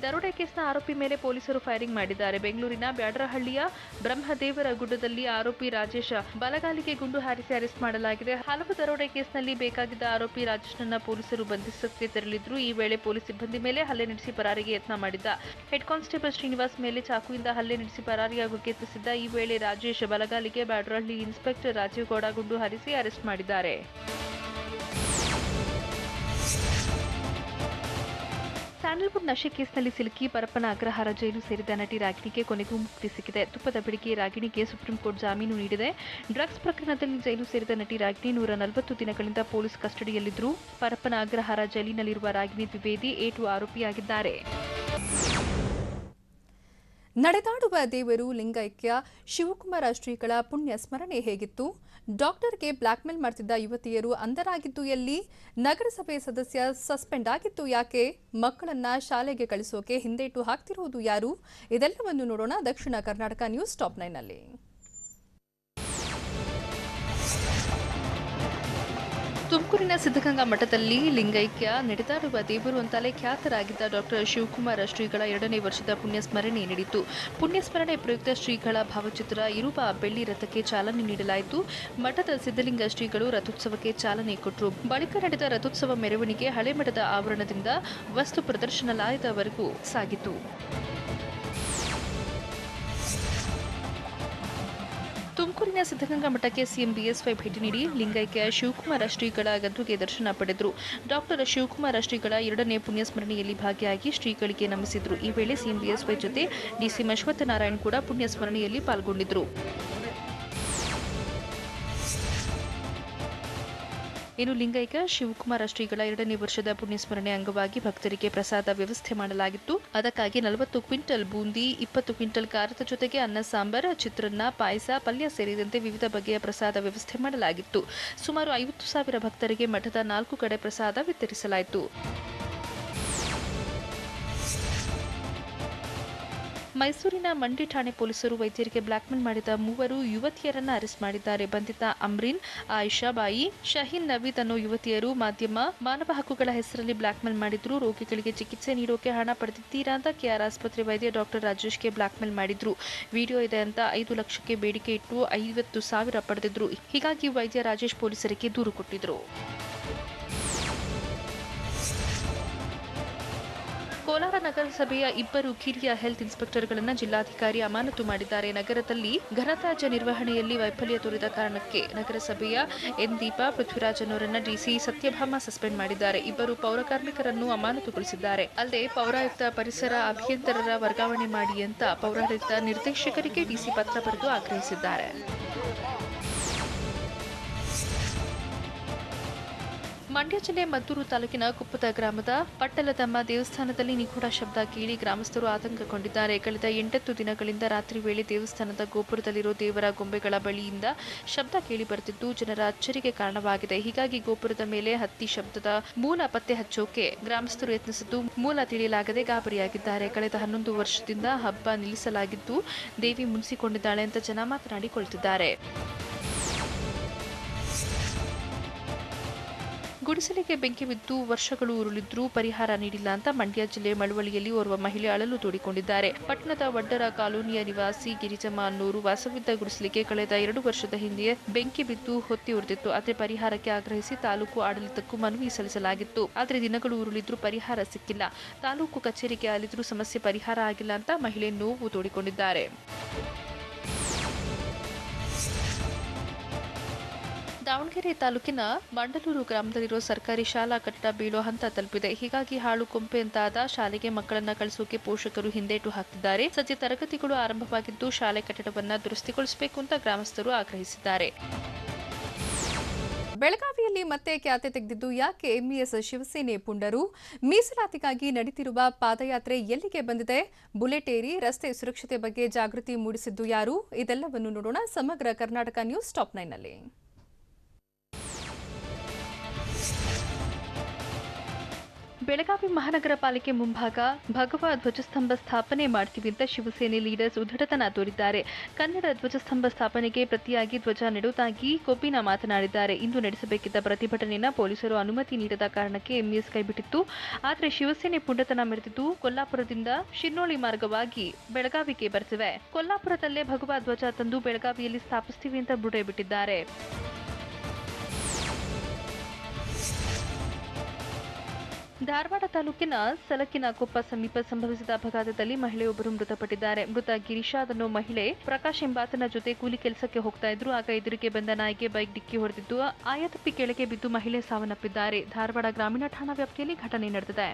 ದರೋಡೆ ಕೇಸ್ನ ಆರೋಪಿ ಮೇಲೆ ಪೊಲೀಸರು ಫೈರಿಂಗ್ ಮಾಡಿದ್ದಾರೆ. ಬೆಂಗಳೂರಿನ ಬ್ಯಾಡರಹಳ್ಳಿಯ ಬ್ರಹ್ಮದೇವರ ಗುಡ್ಡದಲ್ಲಿ ಆರೋಪಿ ರಾಜೇಶ್ ಬಲಗಾಲಿಗೆ ಗುಂಡು ಹಾರಿಸಿ ಅರೆಸ್ಟ್ ಮಾಡಲಾಗಿದೆ. ಹಲವು ದರೋಡೆ ಕೇಸ್ನಲ್ಲಿ ಬೇಕಾಗಿದ್ದ ಆರೋಪಿ ರಾಜೇಶ್ನನ್ನ ಪೊಲೀಸರು ಬಂಧಿಸಕ್ಕೆ ತೆರಳಿದ್ರು. ಈ ವೇಳೆ ಪೊಲೀಸ್ ಸಿಬ್ಬಂದಿ ಮೇಲೆ ಹಲ್ಲೆ ನಡೆಸಿ ಪರಾರಿಗೆ ಯತ್ನ ಮಾಡಿದ್ದ. ಹೆಡ್ ಕಾನ್ಸ್ಟೇಬಲ್ ಶ್ರೀನಿವಾಸ್ ಮೇಲೆ ಚಾಕುವಿಂದ ಹಲ್ಲೆ ನಡೆಸಿ ಪರಾರಿಯಾಗೋಕೆ ಯತ್ನಿಸಿದ್ದ. ಈ ವೇಳೆ ರಾಜೇಶ್ ಬಲಗಾಲಿಗೆ ಬ್ಯಾಡರಹಳ್ಳಿ ಇನ್ಸ್ಪೆಕ್ಟರ್ ರಾಜೀವ್ ಗೌಡ ಗುಂಡು ಹಾರಿಸಿ ಅರೆಸ್ಟ್ ಮಾಡಿದ್ದಾರೆ. ಸ್ಯಾಂಡಲ್ವುಡ್ ನಶೆ ಕೇಸ್ನಲ್ಲಿ ಸಿಲುಕಿ ಪರಪ್ಪನ ಅಗ್ರಹಾರ ಜೈಲು ಸೇರಿದ ನಟಿ ರಾಗಿಣಿಗೆ ಕೊನೆಗೂ ಮುಕ್ತಿ ಸಿಕ್ಕಿದೆ. ತುಪ್ಪದ ಬೆಳಗ್ಗೆ ರಾಗಿಣಿಗೆ ಸುಪ್ರೀಂ ಕೋರ್ಟ್ ಜಾಮೀನು ನೀಡಿದೆ. ಡ್ರಗ್ಸ್ ಪ್ರಕರಣದಲ್ಲಿ ಜೈಲು ಸೇರಿದ ನಟಿ ರಾಗಿಣಿ 140 ದಿನಗಳಿಂದ ಪೊಲೀಸ್ ಕಸ್ಟಡಿಯಲ್ಲಿದ್ದರು. ಪರಪ್ಪನ ಅಗ್ರಹಾರ ಜೈಲಿನಲ್ಲಿರುವ ರಾಗಿಣಿ ದ್ವಿವೇದಿ A2 ಆರೋಪಿಯಾಗಿದ್ದಾರೆ. ನಡೆದಾಡುವ ದೇವರು ಲಿಂಗೈಕ್ಯ ಶಿವಕುಮಾರ ಶ್ರೀಗಳ ಪುಣ್ಯ ಸ್ಮರಣೆ ಹೇಗಿತ್ತು? ಡಾಕ್ಟರ್ಗೆ ಬ್ಲಾಕ್ಮೇಲ್ ಮಾಡ್ತಿದ್ದ ಯುವತಿಯರು ಅಂಧರಾಗಿದ್ದು ಎಲ್ಲಿ? ನಗರಸಭೆ ಸದಸ್ಯ ಸಸ್ಪೆಂಡ್ ಆಗಿದ್ದು ಯಾಕೆ? ಮಕ್ಕಳನ್ನ ಶಾಲೆಗೆ ಕಳಿಸೋಕೆ ಹಿಂದೇಟು ಹಾಕ್ತಿರೋದು ಯಾರು? ಇದೆಲ್ಲವನ್ನು ನೋಡೋಣ ದಕ್ಷಿಣ ಕರ್ನಾಟಕ ನ್ಯೂಸ್ ಟಾಪ್ 9ನಲ್ಲಿ. ತುಮಕೂರಿನ ಸಿದ್ಧಗಂಗಾ ಮಠದಲ್ಲಿ ಲಿಂಗೈಕ್ಯ ನಡೆದಾಡುವ ದೇವರು ಅಂತಲೇ ಖ್ಯಾತರಾಗಿದ್ದ ಡಾಕ್ಟರ್ ಶಿವಕುಮಾರ ಶ್ರೀಗಳ 2ನೇ ವರ್ಷದ ಪುಣ್ಯಸ್ಮರಣೆ ನಡೆಯಿತು. ಪುಣ್ಯಸ್ಮರಣೆ ಪ್ರಯುಕ್ತ ಶ್ರೀಗಳ ಭಾವಚಿತ್ರ ಇರುವ ಬೆಳ್ಳಿ ರಥಕ್ಕೆ ಚಾಲನೆ ನೀಡಲಾಯಿತು. ಮಠದ ಸಿದ್ಧಲಿಂಗ ಶ್ರೀಗಳು ರಥೋತ್ಸವಕ್ಕೆ ಚಾಲನೆ ಕೊಟ್ಟರು. ಬಳಿಕ ನಡೆದ ರಥೋತ್ಸವ ಮೆರವಣಿಗೆ ಹಳೆ ಮಠದ ಆವರಣದಿಂದ ವಸ್ತು ಪ್ರದರ್ಶನಾಲಯದವರೆಗೂ ಸಾಗಿತು. ತುಮಕೂರಿನ ಸಿದ್ಧಗಂಗಾ ಮಠಕ್ಕೆ ಸಿಎಂ ಬಿಎಸ್ವೈ ಭೇಟಿ ನೀಡಿ ಲಿಂಗೈಕ್ಯ ಶಿವಕುಮಾರ ಶ್ರೀಗಳ ಗದ್ದುಗೆ ದರ್ಶನ ಪಡೆದರು. ಡಾಕ್ಟರ್ ಶಿವಕುಮಾರ ಶ್ರೀಗಳ 2ನೇ ಪುಣ್ಯಸ್ಮರಣೆಯಲ್ಲಿ ಭಾಗಿಯಾಗಿ ಶ್ರೀಗಳಿಗೆ ನಮಿಸಿದರು. ಈ ವೇಳೆ ಸಿಎಂ ಬಿಎಸ್ವೈ ಜೊತೆ ಡಿಸಿ ಅಶ್ವತ್ಥನಾರಾಯಣ್ ಕೂಡ ಪುಣ್ಯಸ್ಮರಣೆಯಲ್ಲಿ ಪಾಲ್ಗೊಂಡಿದ್ದರು. ಇನ್ನು ಲಿಂಗೈಕ್ಯ ಶಿವಕುಮಾರ ಶ್ರೀಗಳ 2ನೇ ವರ್ಷದ ಪುಣ್ಯಸ್ಮರಣೆ ಅಂಗವಾಗಿ ಭಕ್ತರಿಗೆ ಪ್ರಸಾದ ವ್ಯವಸ್ಥೆ ಮಾಡಲಾಗಿತ್ತು. ಅದಕ್ಕಾಗಿ 40 ಕ್ವಿಂಟಲ್ ಬೂಂದಿ, 20 ಕ್ವಿಂಟಲ್ ಖಾರದ ಜೊತೆಗೆ ಅನ್ನ ಸಾಂಬಾರ್, ಚಿತ್ರಾನ್ನ, ಪಾಯಸ, ಪಲ್ಯ ಸೇರಿದಂತೆ ವಿವಿಧ ಬಗೆಯ ಪ್ರಸಾದ ವ್ಯವಸ್ಥೆ ಮಾಡಲಾಗಿತ್ತು. ಸುಮಾರು 50,000 ಭಕ್ತರಿಗೆ ಮಠದ 4 ಕಡೆ ಪ್ರಸಾದ ವಿತರಿಸಲಾಯಿತು. ಮೈಸೂರಿನ ಮಂಡಿ ಠಾಣೆ ಪೊಲೀಸರು ವೈದ್ಯರಿಗೆ ಬ್ಲಾಕ್ಮೇಲ್ ಮಾಡಿದ 3 ಯುವತಿಯರನ್ನ ಅರೆಸ್ಟ್ ಮಾಡಿದ್ದಾರೆ. ಬಂಧಿತ ಅಮ್ರೀನ್, ಆಯಿಷಾ ಬಾಯಿ, ಶಹೀನ್ ನವೀದ್ ಅನ್ನೋ ಯುವತಿಯರು ಮಾನವ ಹಕ್ಕುಗಳ ಹೆಸರಲ್ಲಿ ಬ್ಲಾಕ್ಮೇಲ್ ಮಾಡಿದ್ರು. ರೋಗಿಗಳಿಗೆ ಚಿಕಿತ್ಸೆ ನೀಡೋಕೆ ಹಣ ಪಡೆದಿದ್ದೀರಾ ಅಂತ ಕೆಆರ್ ಆಸ್ಪತ್ರೆ ವೈದ್ಯ ಡಾಕ್ಟರ್ ರಾಜೇಶ್ಗೆ ಬ್ಲಾಕ್ಮೇಲ್ ಮಾಡಿದ್ರು. ವಿಡಿಯೋ ಇದೆ ಅಂತ 5 ಲಕ್ಷಕ್ಕೆ ಬೇಡಿಕೆ ಇಟ್ಟು 50,000 ಪಡೆದಿದ್ರು. ಹೀಗಾಗಿ ವೈದ್ಯ ರಾಜೇಶ್ ಪೊಲೀಸರಿಗೆ ದೂರು ಕೊಟ್ಟಿದ್ರು. ಕೋಲಾರ ನಗರಸಭೆಯ ಇಬ್ಬರು ಕಿರಿಯ ಹೆಲ್ತ್ ಇನ್ಸ್ಪೆಕ್ಟರ್ಗಳನ್ನು ಜಿಲ್ಲಾಧಿಕಾರಿ ಅಮಾನತು ಮಾಡಿದ್ದಾರೆ. ನಗರದಲ್ಲಿ ಘನತ್ಯಾಜ್ಯ ನಿರ್ವಹಣೆಯಲ್ಲಿ ವೈಫಲ್ಯ ತೋರಿದ ಕಾರಣಕ್ಕೆ ನಗರಸಭೆಯ ಎನ್ ದೀಪಾ ಪೃಥ್ವಿರಾಜ್ ಅವರನ್ನ ಡಿಸಿ ಸತ್ಯಭಾಮ ಸಸ್ಪೆಂಡ್ ಮಾಡಿದ್ದಾರೆ. ಇಬ್ಬರು ಪೌರ ಕಾರ್ಮಿಕರನ್ನು ಅಮಾನತುಗೊಳಿಸಿದ್ದಾರೆ. ಅಲ್ಲದೆ ಪೌರಾಯುಕ್ತ, ಪರಿಸರ ಅಭಿಯಂತರರ ವರ್ಗಾವಣೆ ಮಾಡಿ ಅಂತ ಪೌರಾಡಳಿತ ನಿರ್ದೇಶಕರಿಗೆ ಡಿಸಿ ಪತ್ರ ಬರೆದು ಆಗ್ರಹಿಸಿದ್ದಾರೆ. ಮಂಡ್ಯ ಜಿಲ್ಲೆ ಮದ್ದೂರು ತಾಲೂಕಿನ ಕುಪ್ಪದ ಗ್ರಾಮದ ಪಟ್ಟಲದಮ್ಮ ದೇವಸ್ಥಾನದಲ್ಲಿ ನಿಗೂಢ ಶಬ್ದ ಕೇಳಿ ಗ್ರಾಮಸ್ಥರು ಆತಂಕಗೊಂಡಿದ್ದಾರೆ. ಕಳೆದ 8 ದಿನಗಳಿಂದ ರಾತ್ರಿ ವೇಳೆ ದೇವಸ್ಥಾನದ ಗೋಪುರದಲ್ಲಿರೋ ದೇವರ ಗೊಂಬೆಗಳ ಬಳಿಯಿಂದ ಶಬ್ದ ಕೇಳಿ ಬರುತ್ತಿದ್ದು ಜನರ ಅಚ್ಚರಿಗೆ ಕಾರಣವಾಗಿದೆ. ಹೀಗಾಗಿ ಗೋಪುರದ ಮೇಲೆ ಹತ್ತಿ ಶಬ್ದದ ಮೂಲ ಪತ್ತೆ ಹಚ್ಚೋಕೆ ಗ್ರಾಮಸ್ಥರು ಯತ್ನಿಸಿದ್ದು ಮೂಲ ತಿಳಿಯಲಾಗದೆ ಗಾಬರಿಯಾಗಿದ್ದಾರೆ. ಕಳೆದ 11 ವರ್ಷದಿಂದ ಹಬ್ಬ ನಿಲ್ಲಿಸಲಾಗಿದ್ದು ದೇವಿ ಮುನಿಸಿಕೊಂಡಿದ್ದಾಳೆ ಅಂತ ಜನ ಮಾತನಾಡಿಕೊಳ್ಳುತ್ತಿದ್ದಾರೆ. ಗುಡಿಸಲಿಗೆ ಬೆಂಕಿ ಬಿದ್ದು ವರ್ಷಗಳು ಉರುಳಿದ್ರೂ ಪರಿಹಾರ ನೀಡಿಲ್ಲ ಅಂತ ಮಂಡ್ಯ ಜಿಲ್ಲೆ ಮಳವಳ್ಳಿಯಲ್ಲಿ ಓರ್ವ ಮಹಿಳೆ ಅಳಲು ತೋಡಿಕೊಂಡಿದ್ದಾರೆ. ಪಟ್ಟಣದ ವಡ್ಡರ ಕಾಲೋನಿಯ ನಿವಾಸಿ ಗಿರಿಜಮ್ಮ ಅನ್ನೋರು ವಾಸವಿದ್ದ ಗುಡಿಸಲಿಗೆ ಕಳೆದ 2 ವರ್ಷದ ಹಿಂದೆ ಬೆಂಕಿ ಬಿದ್ದು ಹೊತ್ತಿ ಉರಿದಿತ್ತು. ಆದರೆ ಪರಿಹಾರಕ್ಕೆ ಆಗ್ರಹಿಸಿ ತಾಲೂಕು ಆಡಳಿತಕ್ಕೂ ಮನವಿ ಸಲ್ಲಿಸಲಾಗಿತ್ತು. ಆದರೆ ದಿನಗಳು ಉರುಳಿದ್ರೂ ಪರಿಹಾರ ಸಿಕ್ಕಿಲ್ಲ. ತಾಲೂಕು ಕಚೇರಿಗೆ ಅಲಿದ್ರೂ ಸಮಸ್ಯೆ ಪರಿಹಾರ ಆಗಿಲ್ಲ ಅಂತ ಮಹಿಳೆ ನೋವು ತೋಡಿಕೊಂಡಿದ್ದಾರೆ. ದಾವಣಗೆರೆ ತಾಲೂಕಿನ ಮಂಡಲೂರು ಗ್ರಾಮದಲ್ಲಿರುವ ಸರ್ಕಾರಿ ಶಾಲಾ ಕಟ್ಟಡ ಬೀಳೋ ಹಂತ ತಲುಪಿದೆ. ಹೀಗಾಗಿ ಹಾಳು ಕೊಂಪೆಯಂತಾದ ಶಾಲೆಗೆ ಮಕ್ಕಳನ್ನ ಕಳಿಸೋಕೆ ಪೋಷಕರು ಹಿಂದೇಟು ಹಾಕ್ತಿದ್ದಾರೆ. ಸದ್ಯ ತರಗತಿಗಳು ಆರಂಭವಾಗಿದ್ದು ಶಾಲೆ ಕಟ್ಟಡವನ್ನ ದುರಸ್ತಿಗೊಳಿಸಬೇಕು ಅಂತ ಗ್ರಾಮಸ್ಥರು ಆಗ್ರಹಿಸಿದ್ದಾರೆ. ಬೆಳಗಾವಿಯಲ್ಲಿ ಮತ್ತೆ ಖ್ಯಾತೆ ತೆಗೆದಿದ್ದು ಯಾಕೆ ಎಂಇಎಸ್ ಶಿವಸೇನೆ ಪುಂಡರು? ಮೀಸಲಾತಿಗಾಗಿ ನಡೀತಿರುವ ಪಾದಯಾತ್ರೆ ಎಲ್ಲಿಗೆ ಬಂದಿದೆ? ಬುಲೆಟ್ ಏರಿ ರಸ್ತೆ ಸುರಕ್ಷತೆ ಬಗ್ಗೆ ಜಾಗೃತಿ ಮೂಡಿಸಿದ್ದು ಯಾರು? ಇದೆಲ್ಲವನ್ನು ನೋಡೋಣ ಸಮಗ್ರ ಕರ್ನಾಟಕ ನ್ಯೂಸ್ ಟಾಪ್ 9 ನಲ್ಲಿ. ಬೆಳಗಾವಿ ಮಹಾನಗರ ಪಾಲಿಕೆ ಮುಂಭಾಗ ಭಗವ ಧ್ವಜಸ್ತಂಭ ಸ್ಥಾಪನೆ ಮಾಡ್ತೀವಿ ಅಂತ ಶಿವಸೇನೆ ಲೀಡರ್ಸ್ ಉದ್ಧಟತನ ತೋರಿದ್ದಾರೆ. ಕನ್ನಡ ಧ್ವಜಸ್ತಂಭ ಸ್ಥಾಪನೆಗೆ ಪ್ರತಿಯಾಗಿ ಧ್ವಜ ನೆಡುವುದಾಗಿ ಕೊಬ್ಬಿನ ಮಾತನಾಡಿದ್ದಾರೆ. ಇಂದು ನಡೆಸಬೇಕಿದ್ದ ಪ್ರತಿಭಟನೆಯನ್ನು ಪೊಲೀಸರು ಅನುಮತಿ ನೀಡದ ಕಾರಣಕ್ಕೆ ಎಂಇಎಸ್ ಕೈಬಿಟ್ಟಿತ್ತು. ಆದರೆ ಶಿವಸೇನೆ ಪುಂಡತನ ಮೆರೆದಿದ್ದು ಕೊಲ್ಲಾಪುರದಿಂದ ಶಿರ್ನೋಳಿ ಮಾರ್ಗವಾಗಿ ಬೆಳಗಾವಿಗೆ ಬರ್ತಿವೆ. ಕೊಲ್ಲಾಪುರದಲ್ಲೇ ಭಗವ ಧ್ವಜ ತಂದು ಬೆಳಗಾವಿಯಲ್ಲಿ ಸ್ಥಾಪಿಸ್ತೀವಿ ಅಂತ ಬುಡೆ ಬಿಟ್ಟಿದ್ದಾರೆ. ಧಾರವಾಡ ತಾಲೂಕಿನ ಸಲಕಿನ ಕೊಪ್ಪ ಸಮೀಪ ಸಂಭವಿಸಿದ ಅಪಘಾತದಲ್ಲಿ ಮಹಿಳೆಯೊಬ್ಬರು ಮೃತಪಟ್ಟಿದ್ದಾರೆ. ಮೃತ ಗಿರಿಶಾದ್ ಅನ್ನೋ ಮಹಿಳೆ ಪ್ರಕಾಶ್ ಎಂಬಾತನ ಜೊತೆ ಕೂಲಿ ಕೆಲಸಕ್ಕೆ ಹೋಗ್ತಾ ಇದ್ರು. ಆಗ ಎದುರಿಗೆ ಬಂದ ನಾಯಿಗೆ ಬೈಕ್ ಡಿಕ್ಕಿ ಹೊಡೆದಿದ್ದು ಆಯತಪ್ಪಿ ಕೆಳಗೆ ಬಿದ್ದು ಮಹಿಳೆ ಸಾವನ್ನಪ್ಪಿದ್ದಾರೆ. ಧಾರವಾಡ ಗ್ರಾಮೀಣ ಠಾಣಾ ವ್ಯಾಪ್ತಿಯಲ್ಲಿ ಘಟನೆ ನಡೆದಿದೆ.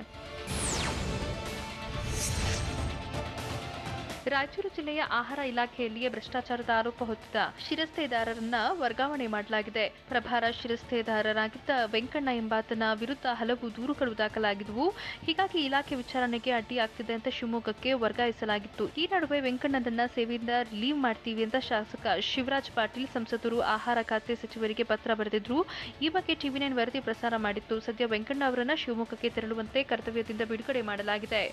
ರಾಯಚೂರು ಜಿಲ್ಲೆಯ ಆಹಾರ ಇಲಾಖೆಯಲ್ಲಿಯೇ ಭ್ರಷ್ಟಾಚಾರದ ಆರೋಪ ಹೊತ್ತಿದ್ದ ಶಿರಸ್ತೇದಾರರನ್ನ ವರ್ಗಾವಣೆ ಮಾಡಲಾಗಿದೆ. ಪ್ರಭಾರ ಶಿರಸ್ತೇದಾರರಾಗಿದ್ದ ವೆಂಕಣ್ಣ ಎಂಬಾತನ ವಿರುದ್ಧ ಹಲವು ದೂರುಗಳು ದಾಖಲಾಗಿದ್ದವು. ಹೀಗಾಗಿ ಇಲಾಖೆ ವಿಚಾರಣೆಗೆ ಅಡ್ಡಿಯಾಗ್ತಿದೆ ಅಂತ ಶಿವಮೊಗ್ಗಕ್ಕೆ ವರ್ಗಾಯಿಸಲಾಗಿತ್ತು. ಈ ನಡುವೆ ವೆಂಕಣ್ಣನನ್ನ ಸೇವೆಯಿಂದ ರಿಲೀವ್ ಮಾಡ್ತೀವಿ ಅಂತ ಶಾಸಕ ಶಿವರಾಜ್ ಪಾಟೀಲ್ ಸಂಸದರು ಆಹಾರ ಖಾತೆ ಸಚಿವರಿಗೆ ಪತ್ರ ಬರೆದಿದ್ರು. ಈ ಬಗ್ಗೆ ಟಿವಿ9 ವರದಿ ಪ್ರಸಾರ ಮಾಡಿತ್ತು. ಸದ್ಯ ವೆಂಕಣ್ಣ ಅವರನ್ನ ಶಿವಮೊಗ್ಗಕ್ಕೆ ತೆರಳುವಂತೆ ಕರ್ತವ್ಯದಿಂದ ಬಿಡುಗಡೆ ಮಾಡಲಾಗಿದೆ.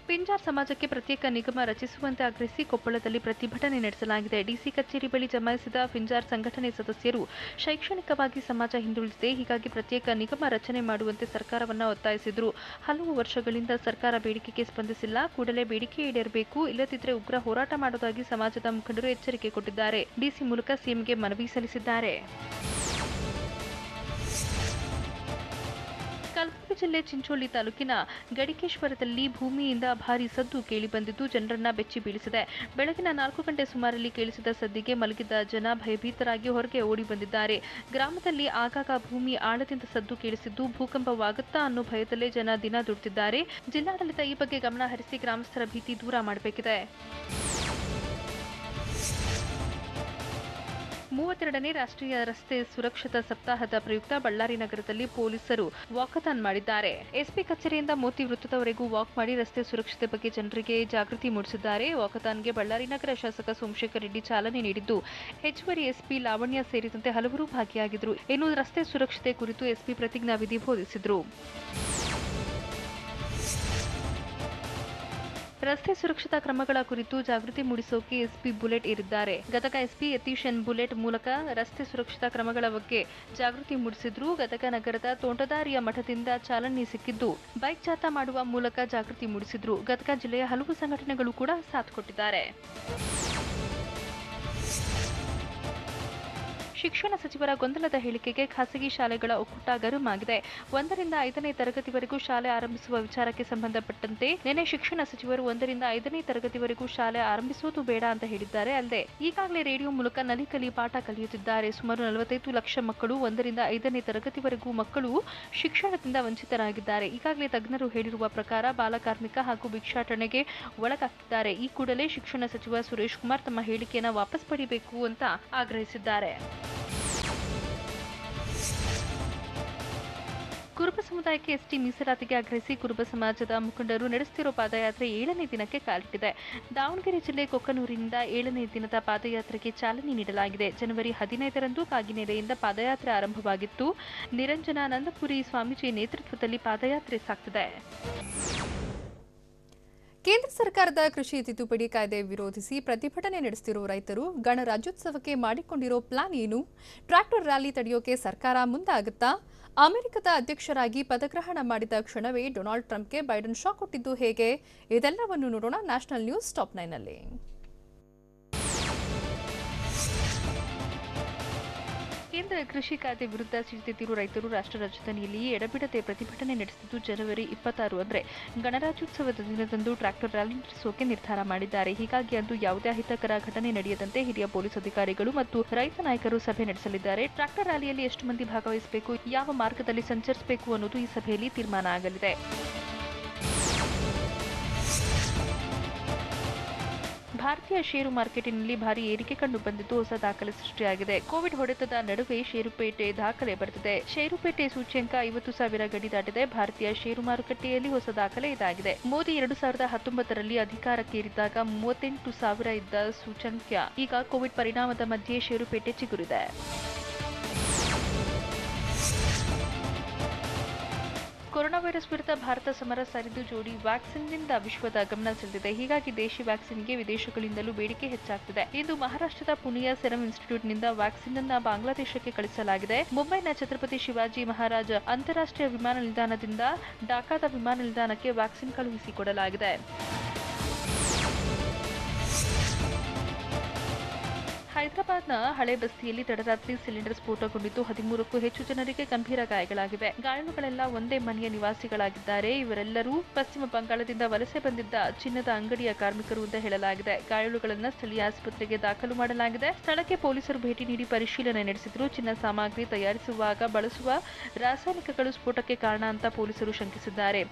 ಪಿಂಜಾರ್ ಸಮಾಜಕ್ಕೆ ಪ್ರತ್ಯೇಕ ನಿಗಮ ರಚಿಸುವಂತೆ ಆಗ್ರಹಿಸಿ ಕೊಪ್ಪಳದಲ್ಲಿ ಪ್ರತಿಭಟನೆ ನಡೆಸಲಾಗಿದೆ. ಡಿಸಿ ಕಚೇರಿ ಬಳಿ ಜಮಾಯಿಸಿದ ಪಿಂಜಾರ್ ಸಂಘಟನೆ ಸದಸ್ಯರು ಶೈಕ್ಷಣಿಕವಾಗಿ ಸಮಾಜ ಹಿಂದುಳಿದಿದೆ, ಹೀಗಾಗಿ ಪ್ರತ್ಯೇಕ ನಿಗಮ ರಚನೆ ಮಾಡುವಂತೆ ಸರ್ಕಾರವನ್ನ ಒತ್ತಾಯಿಸಿದ್ರು. ಹಲವು ವರ್ಷಗಳಿಂದ ಸರ್ಕಾರ ಬೇಡಿಕೆಗೆ ಸ್ಪಂದಿಸಿಲ್ಲ. ಕೂಡಲೇ ಬೇಡಿಕೆ ಈಡೇರಬೇಕು, ಇಲ್ಲದಿದ್ದರೆ ಉಗ್ರ ಹೋರಾಟ ಮಾಡುವುದಾಗಿ ಸಮಾಜದ ಮುಖಂಡರು ಎಚ್ಚರಿಕೆ ಕೊಟ್ಟಿದ್ದಾರೆ. ಡಿಸಿ ಮೂಲಕ ಸಿಎಂಗೆ ಮನವಿ ಸಲ್ಲಿಸಿದ್ದಾರೆ. ಕಲಬುರಗಿ ಜಿಲ್ಲೆ ಚಿಂಚೋಳಿ ತಾಲೂಕಿನ ಗಡಿಕೇಶ್ವರದಲ್ಲಿ ಭೂಮಿಯಿಂದ ಭಾರೀ ಸದ್ದು ಕೇಳಿಬಂದಿದ್ದು ಜನರನ್ನ ಬೆಚ್ಚಿ ಬೀಳಿಸಿದೆ. ಬೆಳಗಿನ 4 ಗಂಟೆ ಸುಮಾರಲ್ಲಿ ಕೇಳಿಸಿದ ಸದ್ದಿಗೆ ಮಲಗಿದ್ದ ಜನ ಭಯಭೀತರಾಗಿ ಹೊರಗೆ ಓಡಿ ಬಂದಿದ್ದಾರೆ. ಗ್ರಾಮದಲ್ಲಿ ಆಗಾಗ ಭೂಮಿ ಆಳದಿಂದ ಸದ್ದು ಕೇಳಿಸಿದ್ದು ಭೂಕಂಪವಾಗುತ್ತಾ ಅನ್ನೋ ಭಯದಲ್ಲೇ ಜನ ದಿನ ದುಡಿದಿದ್ದಾರೆ. ಜಿಲ್ಲಾಡಳಿತ ಈ ಬಗ್ಗೆ ಗಮನ ಹರಿಸಿ ಗ್ರಾಮಸ್ಥರ ಭೀತಿ ದೂರ ಮಾಡಬೇಕಿದೆ. 32ನೇ ರಾಷ್ಟ್ರೀಯ ರಸ್ತೆ ಸುರಕ್ಷತಾ ಸಪ್ತಾಹದ ಪ್ರಯುಕ್ತ ಬಳ್ಳಾರಿ ನಗರದಲ್ಲಿ ಪೊಲೀಸರು ವಾಕಥಾನ್ ಮಾಡಿದ್ದಾರೆ. ಎಸ್ಪಿ ಕಚೇರಿಯಿಂದ ಮೋತಿ ವೃತ್ತದವರೆಗೂ ವಾಕ್ ಮಾಡಿ ರಸ್ತೆ ಸುರಕ್ಷತೆ ಬಗ್ಗೆ ಜನರಿಗೆ ಜಾಗೃತಿ ಮೂಡಿಸಿದ್ದಾರೆ. ವಾಕಥಾನ್ಗೆ ಬಳ್ಳಾರಿ ನಗರ ಶಾಸಕ ಸೋಮಶೇಖರ್ ರೆಡ್ಡಿ ಚಾಲನೆ ನೀಡಿದ್ದು ಹೆಚ್ಚುವರಿ ಎಸ್ಪಿ ಲಾವಣ್ಯ ಸೇರಿದಂತೆ ಹಲವರು ಭಾಗಿಯಾಗಿದ್ದರು. ಇನ್ನು ರಸ್ತೆ ಸುರಕ್ಷತೆ ಕುರಿತು ಎಸ್ಪಿ ಪ್ರತಿಜ್ಞಾವಿಧಿ ಬೋಧಿಸಿದರು. ರಸ್ತೆ ಸುರಕ್ಷತಾ ಕ್ರಮಗಳ ಕುರಿತು ಜಾಗೃತಿ ಮೂಡಿಸೋಕೆ ಎಸ್ಪಿ ಬುಲೆಟ್ ಏರಿದ್ದಾರೆ. ಗದಗ ಎಸ್ಪಿ ಯತೀಶ್ ಎನ್ ಬುಲೆಟ್ ಮೂಲಕ ರಸ್ತೆ ಸುರಕ್ಷತಾ ಕ್ರಮಗಳ ಬಗ್ಗೆ ಜಾಗೃತಿ ಮೂಡಿಸಿದ್ರು. ಗದಗ ನಗರದ ತೋಂಟದಾರ್ಯ ಮಠದಿಂದ ಚಾಲನೆ ಸಿಕ್ಕಿದ್ದು ಬೈಕ್ ಜಾಥಾ ಮಾಡುವ ಮೂಲಕ ಜಾಗೃತಿ ಮೂಡಿಸಿದ್ರು. ಗದಗ ಜಿಲ್ಲೆಯ ಹಲವು ಸಂಘಟನೆಗಳು ಕೂಡ ಸಾಥ್ ಕೊಟ್ಟಿದ್ದಾರೆ. ಶಿಕ್ಷಣ ಸಚಿವರ ಗೊಂದಲದ ಹೇಳಿಕೆಗೆ ಖಾಸಗಿ ಶಾಲೆಗಳ ಒಕ್ಕೂಟ ಗರಂ ಆಗಿದೆ. 1ರಿಂದ 5ನೇ ತರಗತಿವರೆಗೂ ಶಾಲೆ ಆರಂಭಿಸುವ ವಿಚಾರಕ್ಕೆ ಸಂಬಂಧಪಟ್ಟಂತೆ ನಿನ್ನೆ ಶಿಕ್ಷಣ ಸಚಿವರು 1ರಿಂದ 5ನೇ ತರಗತಿವರೆಗೂ ಶಾಲೆ ಆರಂಭಿಸುವುದು ಬೇಡ ಅಂತ ಹೇಳಿದ್ದಾರೆ. ಅಲ್ಲದೆ ಈಗಾಗಲೇ ರೇಡಿಯೋ ಮೂಲಕ ನಲಿ ಪಾಠ ಕಲಿಯುತ್ತಿದ್ದಾರೆ. ಸುಮಾರು 45 ಲಕ್ಷ ಮಕ್ಕಳು 1ರಿಂದ 5ನೇ ತರಗತಿವರೆಗೂ ಮಕ್ಕಳು ಶಿಕ್ಷಣದಿಂದ ವಂಚಿತರಾಗಿದ್ದಾರೆ. ಈಗಾಗಲೇ ತಜ್ಞರು ಹೇಳಿರುವ ಪ್ರಕಾರ ಬಾಲಕಾರ್ಮಿಕ ಹಾಗೂ ಭಿಕ್ಷಾಟನೆಗೆ ಒಳಗಾಗ್ತಿದ್ದಾರೆ. ಈ ಕೂಡಲೇ ಶಿಕ್ಷಣ ಸಚಿವ ಸುರೇಶ್ ಕುಮಾರ್ ತಮ್ಮ ಹೇಳಿಕೆಯನ್ನು ವಾಪಸ್ ಪಡೆಯಬೇಕು ಅಂತ ಆಗ್ರಹಿಸಿದ್ದಾರೆ. ಕುರುಬ ಸಮುದಾಯಕ್ಕೆ ಎಸ್ಟಿ ಮೀಸಲಾತಿಗೆ ಆಗ್ರಹಿಸಿ ಕುರುಬ ಸಮಾಜದ ಮುಖಂಡರು ನಡೆಸುತ್ತಿರುವ ಪಾದಯಾತ್ರೆ 7ನೇ ದಿನಕ್ಕೆ ಕಾಲಿಟ್ಟಿದೆ. ದಾವಣಗೆರೆ ಜಿಲ್ಲೆ ಕೊಕ್ಕನೂರಿನಿಂದ 7ನೇ ದಿನದ ಪಾದಯಾತ್ರೆಗೆ ಚಾಲನೆ ನೀಡಲಾಗಿದೆ. ಜನವರಿ 15ರಂದು ಕಾಗಿನೆಲೆಯಿಂದ ಪಾದಯಾತ್ರೆ ಆರಂಭವಾಗಿತ್ತು. ನಿರಂಜನಾನಂದಪುರಿ ಸ್ವಾಮೀಜಿ ನೇತೃತ್ವದಲ್ಲಿ ಪಾದಯಾತ್ರೆ ಸಾಗ್ತಿದೆ. ಕೇಂದ್ರ ಸರ್ಕಾರದ ಕೃಷಿ ತಿದ್ದುಪಡಿ ಕಾಯ್ದೆ ವಿರೋಧಿಸಿ ಪ್ರತಿಭಟನೆ ನಡೆಸುತ್ತಿರುವ ರೈತರು ಗಣರಾಜ್ಯೋತ್ಸವಕ್ಕೆ ಮಾಡಿಕೊಂಡಿರೋ ಪ್ಲಾನ್ ಏನು? ಟ್ರ್ಯಾಕ್ಟರ್ ರ್ಯಾಲಿ ತಡೆಯೋಕೆ ಸರ್ಕಾರ ಮುಂದಾಗುತ್ತಾ? ಅಮೆರಿಕದ ಅಧ್ಯಕ್ಷರಾಗಿ ಪದಗ್ರಹಣ ಮಾಡಿದ ಕ್ಷಣವೇ ಡೊನಾಲ್ಡ್ ಟ್ರಂಪ್ಗೆ ಬೈಡನ್ ಶಾಕ್ ಕೊಟ್ಟಿದ್ದು ಹೇಗೆ? ಇದೆಲ್ಲವನ್ನು ನೋಡೋಣ ನ್ಯಾಷನಲ್ ನ್ಯೂಸ್ ಟಾಪ್ 9ನಲ್ಲಿ. ಕೇಂದ್ರ ಕೃಷಿ ಕಾಯ್ದೆ ವಿರುದ್ಧ ಸಿಡಿದೆದ್ದಿರುವ ರೈತರು ರಾಷ್ಟ್ರ ರಾಜಧಾನಿಯಲ್ಲಿ ಎಡಬಿಡದೆ ಪ್ರತಿಭಟನೆ ನಡೆಸಿದ್ದು ಜನವರಿ 26 ಅಂದರೆ ಗಣರಾಜ್ಯೋತ್ಸವದ ದಿನದಂದು ಟ್ರ್ಯಾಕ್ಟರ್ ರ್ಯಾಲಿ ನಡೆಸೋಕೆ ನಿರ್ಧಾರ ಮಾಡಿದ್ದಾರೆ. ಹೀಗಾಗಿ ಅಂದು ಯಾವುದೇ ಅಹಿತಕರ ಘಟನೆ ನಡೆಯದಂತೆ ಹಿರಿಯ ಪೊಲೀಸ್ ಅಧಿಕಾರಿಗಳು ಮತ್ತು ರೈತ ನಾಯಕರು ಸಭೆ ನಡೆಸಲಿದ್ದಾರೆ. ಟ್ರ್ಯಾಕ್ಟರ್ ರ್ಯಾಲಿಯಲ್ಲಿ ಎಷ್ಟು ಮಂದಿ ಭಾಗವಹಿಸಬೇಕು, ಯಾವ ಮಾರ್ಗದಲ್ಲಿ ಸಂಚರಿಸಬೇಕು ಅನ್ನೋದು ಈ ಸಭೆಯಲ್ಲಿ ತೀರ್ಮಾನ ಆಗಲಿದೆ. ಭಾರತೀಯ ಷೇರು ಮಾರ್ಕೆಟಿನಲ್ಲಿ ಭಾರಿ ಏರಿಕೆ ಕಂಡು ಬಂದಿದ್ದು ಹೊಸ ದಾಖಲೆ ಸೃಷ್ಟಿಯಾಗಿದೆ. ಕೋವಿಡ್ ಹೊಡೆತದ ನಡುವೆ ಷೇರುಪೇಟೆ ದಾಖಲೆ ಬರೆದಿದೆ. ಷೇರುಪೇಟೆ ಸೂಚ್ಯಂಕ 50,000 ಗಡಿ ದಾಟಿದೆ. ಭಾರತೀಯ ಷೇರು ಮಾರುಕಟ್ಟೆಯಲ್ಲಿ ಹೊಸ ದಾಖಲೆ ಇದಾಗಿದೆ. ಮೋದಿ 2019ರಲ್ಲಿ ಅಧಿಕಾರಕ್ಕೇರಿದ್ದಾಗ 38,000 ಇದ್ದ ಸೂಚ್ಯಂಕ ಈಗ ಕೋವಿಡ್ ಪರಿಣಾಮದ ಮಧ್ಯೆ ಷೇರುಪೇಟೆ ಚಿಗುರಿದೆ. ಕೊರೋನಾ ವೈರಸ್ ವಿರುದ್ಧ ಭಾರತ ಸಮರ ಸಾರಿದ್ದು ಜೋಡಿ ವ್ಯಾಕ್ಸಿನ್ನಿಂದ ವಿಶ್ವದ ಗಮನ ಸೆಳೆದಿದೆ. ಹೀಗಾಗಿ ದೇಶಿ ವ್ಯಾಕ್ಸಿನ್ಗೆ ವಿದೇಶಗಳಿಂದಲೂ ಬೇಡಿಕೆ ಹೆಚ್ಚಾಗ್ತಿದೆ. ಇಂದು ಮಹಾರಾಷ್ಟ್ರದ ಪುಣೆಯ ಸೆರಂ ಇನ್ಸ್ಟಿಟ್ಯೂಟ್ನಿಂದ ವ್ಯಾಕ್ಸಿನ್ ಅನ್ನು ಬಾಂಗ್ಲಾದೇಶಕ್ಕೆ ಕಳಿಸಲಾಗಿದೆ. ಮುಂಬೈನ ಛತ್ರಪತಿ ಶಿವಾಜಿ ಮಹಾರಾಜ್ ಅಂತಾರಾಷ್ಟ್ರೀಯ ವಿಮಾನ ನಿಲ್ದಾಣದಿಂದ ಢಾಕಾದ ವಿಮಾನ ನಿಲ್ದಾಣಕ್ಕೆ ವ್ಯಾಕ್ಸಿನ್ ಕಳುಹಿಸಿಕೊಡಲಾಗಿದೆ. ಹೈದರಾಬಾದ್ನ ಹಳೆ ಬಸ್ತಿಯಲ್ಲಿ ತಡರಾತ್ರಿ ಸಿಲಿಂಡರ್ ಸ್ಫೋಟಗೊಂಡಿದ್ದು 13ಕ್ಕೂ ಹೆಚ್ಚು ಜನರಿಗೆ ಗಂಭೀರ ಗಾಯಗಳಾಗಿವೆ. ಗಾಯಾಳುಗಳೆಲ್ಲ ಒಂದೇ ಮನೆಯ ನಿವಾಸಿಗಳಾಗಿದ್ದಾರೆ. ಇವರೆಲ್ಲರೂ ಪಶ್ಚಿಮ ಬಂಗಾಳದಿಂದ ವಲಸೆ ಬಂದಿದ್ದ ಚಿನ್ನದ ಅಂಗಡಿಯ ಕಾರ್ಮಿಕರು ಅಂತ ಹೇಳಲಾಗಿದೆ. ಗಾಯಾಳುಗಳನ್ನು ಸ್ಥಳೀಯ ಆಸ್ಪತ್ರೆಗೆ ದಾಖಲು ಮಾಡಲಾಗಿದೆ. ಸ್ಥಳಕ್ಕೆ ಪೊಲೀಸರು ಭೇಟಿ ನೀಡಿ ಪರಿಶೀಲನೆ ನಡೆಸಿದ್ರು. ಚಿನ್ನ ಸಾಮಗ್ರಿ ತಯಾರಿಸುವಾಗ ಬಳಸುವ ರಾಸಾಯನಿಕಗಳು ಸ್ಫೋಟಕ್ಕೆ ಕಾರಣ ಅಂತ ಪೊಲೀಸರು ಶಂಕಿಸಿದ್ದಾರೆ.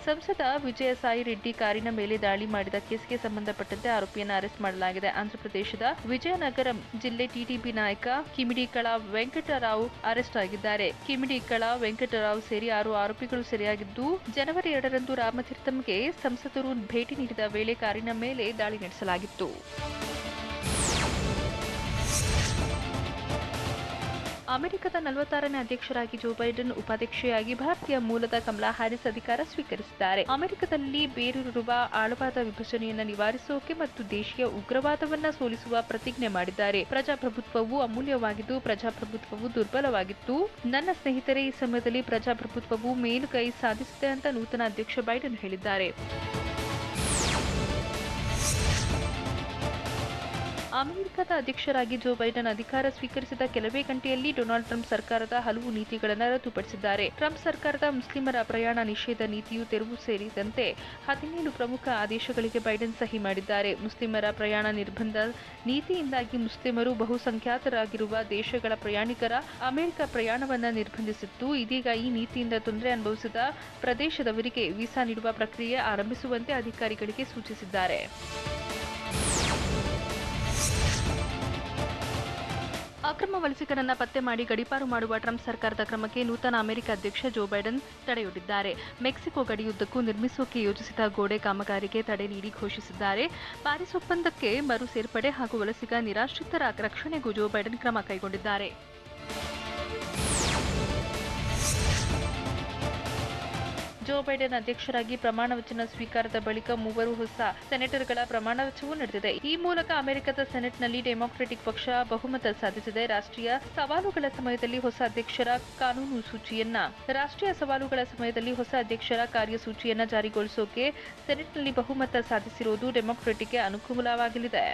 ಸಂಸದ ವಿಜಯಸಾಯಿ ರೆಡ್ಡಿ ಕಾರಿನ ಮೇಲೆ ದಾಳಿ ಮಾಡಿದ ಕೇಸ್ಗೆ ಸಂಬಂಧಪಟ್ಟಂತೆ ಆರೋಪಿಯನ್ನು ಅರೆಸ್ಟ್ ಮಾಡಲಾಗಿದೆ. ಆಂಧ್ರಪ್ರದೇಶದ ವಿಜಯನಗರಂ ಜಿಲ್ಲೆ ಟಿಡಿಪಿ ನಾಯಕ ಕಿಮಿಡಿಕಳ ವೆಂಕಟರಾವ್ ಅರೆಸ್ಟ್ ಆಗಿದ್ದಾರೆ. ಕಿಮಿಡಿಕಳ ವೆಂಕಟರಾವ್ ಸೇರಿ 6 ಆರೋಪಿಗಳು ಸೆರೆಯಾಗಿದ್ದು ಜನವರಿ 2ರಂದು ರಾಮತೀರ್ಥಂಗೆ ಸಂಸದರು ಭೇಟಿ ನೀಡಿದ ವೇಳೆ ಕಾರಿನ ಮೇಲೆ ದಾಳಿ ನಡೆಸಲಾಗಿತ್ತು. ಅಮೆರಿಕದ 46ನೇ ಅಧ್ಯಕ್ಷರಾಗಿ ಜೋ ಬೈಡನ್, ಉಪಾಧ್ಯಕ್ಷೆಯಾಗಿ ಭಾರತೀಯ ಮೂಲದ ಕಮಲಾ ಹ್ಯಾರಿಸ್ ಅಧಿಕಾರ ಸ್ವೀಕರಿಸಿದ್ದಾರೆ. ಅಮೆರಿಕದಲ್ಲಿ ಬೇರೂರಿರುವ ಆಳವಾದ ವಿಭಜನೆಯನ್ನು ನಿವಾರಿಸೋಕೆ ಮತ್ತು ದೇಶೀಯ ಉಗ್ರವಾದವನ್ನ ಸೋಲಿಸುವ ಪ್ರತಿಜ್ಞೆ ಮಾಡಿದ್ದಾರೆ. ಪ್ರಜಾಪ್ರಭುತ್ವವು ಅಮೂಲ್ಯವಾಗಿದ್ದು ಪ್ರಜಾಪ್ರಭುತ್ವವು ದುರ್ಬಲವಾಗಿತ್ತು. ನನ್ನ ಸ್ನೇಹಿತರೆ, ಈ ಸಮಯದಲ್ಲಿ ಪ್ರಜಾಪ್ರಭುತ್ವವು ಮೇಲುಗೈ ಸಾಧಿಸಿದೆ ಅಂತ ನೂತನ ಅಧ್ಯಕ್ಷ ಬೈಡನ್ ಹೇಳಿದ್ದಾರೆ. ಅಮೆರಿಕದ ಅಧ್ಯಕ್ಷರಾಗಿ ಜೋ ಬೈಡನ್ ಅಧಿಕಾರ ಸ್ವೀಕರಿಸಿದ ಕೆಲವೇ ಗಂಟೆಯಲ್ಲಿ ಡೊನಾಲ್ಡ್ ಟ್ರಂಪ್ ಸರ್ಕಾರದ ಹಲವು ನೀತಿಗಳನ್ನು ರದ್ದುಪಡಿಸಿದ್ದಾರೆ. ಟ್ರಂಪ್ ಸರ್ಕಾರದ ಮುಸ್ಲಿಮರ ಪ್ರಯಾಣ ನಿಷೇಧ ನೀತಿಯು ತೆರವು ಸೇರಿದಂತೆ 17 ಪ್ರಮುಖ ಆದೇಶಗಳಿಗೆ ಬೈಡನ್ ಸಹಿ ಮಾಡಿದ್ದಾರೆ. ಮುಸ್ಲಿಮರ ಪ್ರಯಾಣ ನಿರ್ಬಂಧ ನೀತಿಯಿಂದಾಗಿ ಮುಸ್ಲಿಮರು ಬಹುಸಂಖ್ಯಾತರಾಗಿರುವ ದೇಶಗಳ ಪ್ರಯಾಣಿಕರ ಅಮೆರಿಕ ಪ್ರಯಾಣವನ್ನು ನಿರ್ಬಂಧಿಸಿತ್ತು. ಇದೀಗ ಈ ನೀತಿಯಿಂದ ತೊಂದರೆ ಅನುಭವಿಸಿದ ಪ್ರದೇಶದವರಿಗೆ ವೀಸಾ ನೀಡುವ ಪ್ರಕ್ರಿಯೆ ಆರಂಭಿಸುವಂತೆ ಅಧಿಕಾರಿಗಳಿಗೆ ಸೂಚಿಸಿದ್ದಾರೆ. ಅಕ್ರಮ ವಲಸಿಗರನ್ನ ಪತ್ತೆ ಮಾಡಿ ಗಡೀಪಾರು ಮಾಡುವ ಟ್ರಂಪ್ ಸರ್ಕಾರದ ಕ್ರಮಕ್ಕೆ ನೂತನ ಅಮೆರಿಕ ಅಧ್ಯಕ್ಷ ಜೋ ಬೈಡನ್ ತಡೆಯೊಡ್ಡಿದ್ದಾರೆ. ಮೆಕ್ಸಿಕೋ ಗಡಿಯುದ್ದಕ್ಕೂ ನಿರ್ಮಿಸೋಕೆ ಯೋಜಿಸಿದ ಗೋಡೆ ಕಾಮಗಾರಿಗೆ ತಡೆ ನೀಡಿ ಘೋಷಿಸಿದ್ದಾರೆ. ಪ್ಯಾರಿಸ್ ಒಪ್ಪಂದಕ್ಕೆ ಮರು ಸೇರ್ಪಡೆ ಹಾಗೂ ವಲಸಿಗ ನಿರಾಶ್ರಿತರ ರಕ್ಷಣೆಗೂ ಜೋ ಬೈಡನ್ ಕ್ರಮ ಕೈಗೊಂಡಿದ್ದಾರೆ. ಜೋ ಬೈಡೆನ್ ಅಧ್ಯಕ್ಷರಾಗಿ ಪ್ರಮಾಣ ವಚನ ಸ್ವೀಕಾರದ ಬಳಿಕ ಮೂವರು ಹೊಸ ಸೆನೆಟರ್ಗಳ ಪ್ರಮಾಣ ವಚನವೂ ನಡೆದಿದೆ. ಈ ಮೂಲಕ ಅಮೆರಿಕದ ಸೆನೆಟ್ನಲ್ಲಿ ಡೆಮಾಕ್ರೆಟಿಕ್ ಪಕ್ಷ ಬಹುಮತ ಸಾಧಿಸಿದೆ. ರಾಷ್ಟ್ರೀಯ ಸವಾಲುಗಳ ಸಮಯದಲ್ಲಿ ಹೊಸ ಅಧ್ಯಕ್ಷರ ಕಾರ್ಯಸೂಚಿಯನ್ನ ಜಾರಿಗೊಳಿಸೋಕೆ ಸೆನೆಟ್ನಲ್ಲಿ ಬಹುಮತ ಸಾಧಿಸಿರುವುದು ಡೆಮಾಕ್ರೆಟಿಕ್ಗೆ ಅನುಕೂಲವಾಗಲಿದೆ.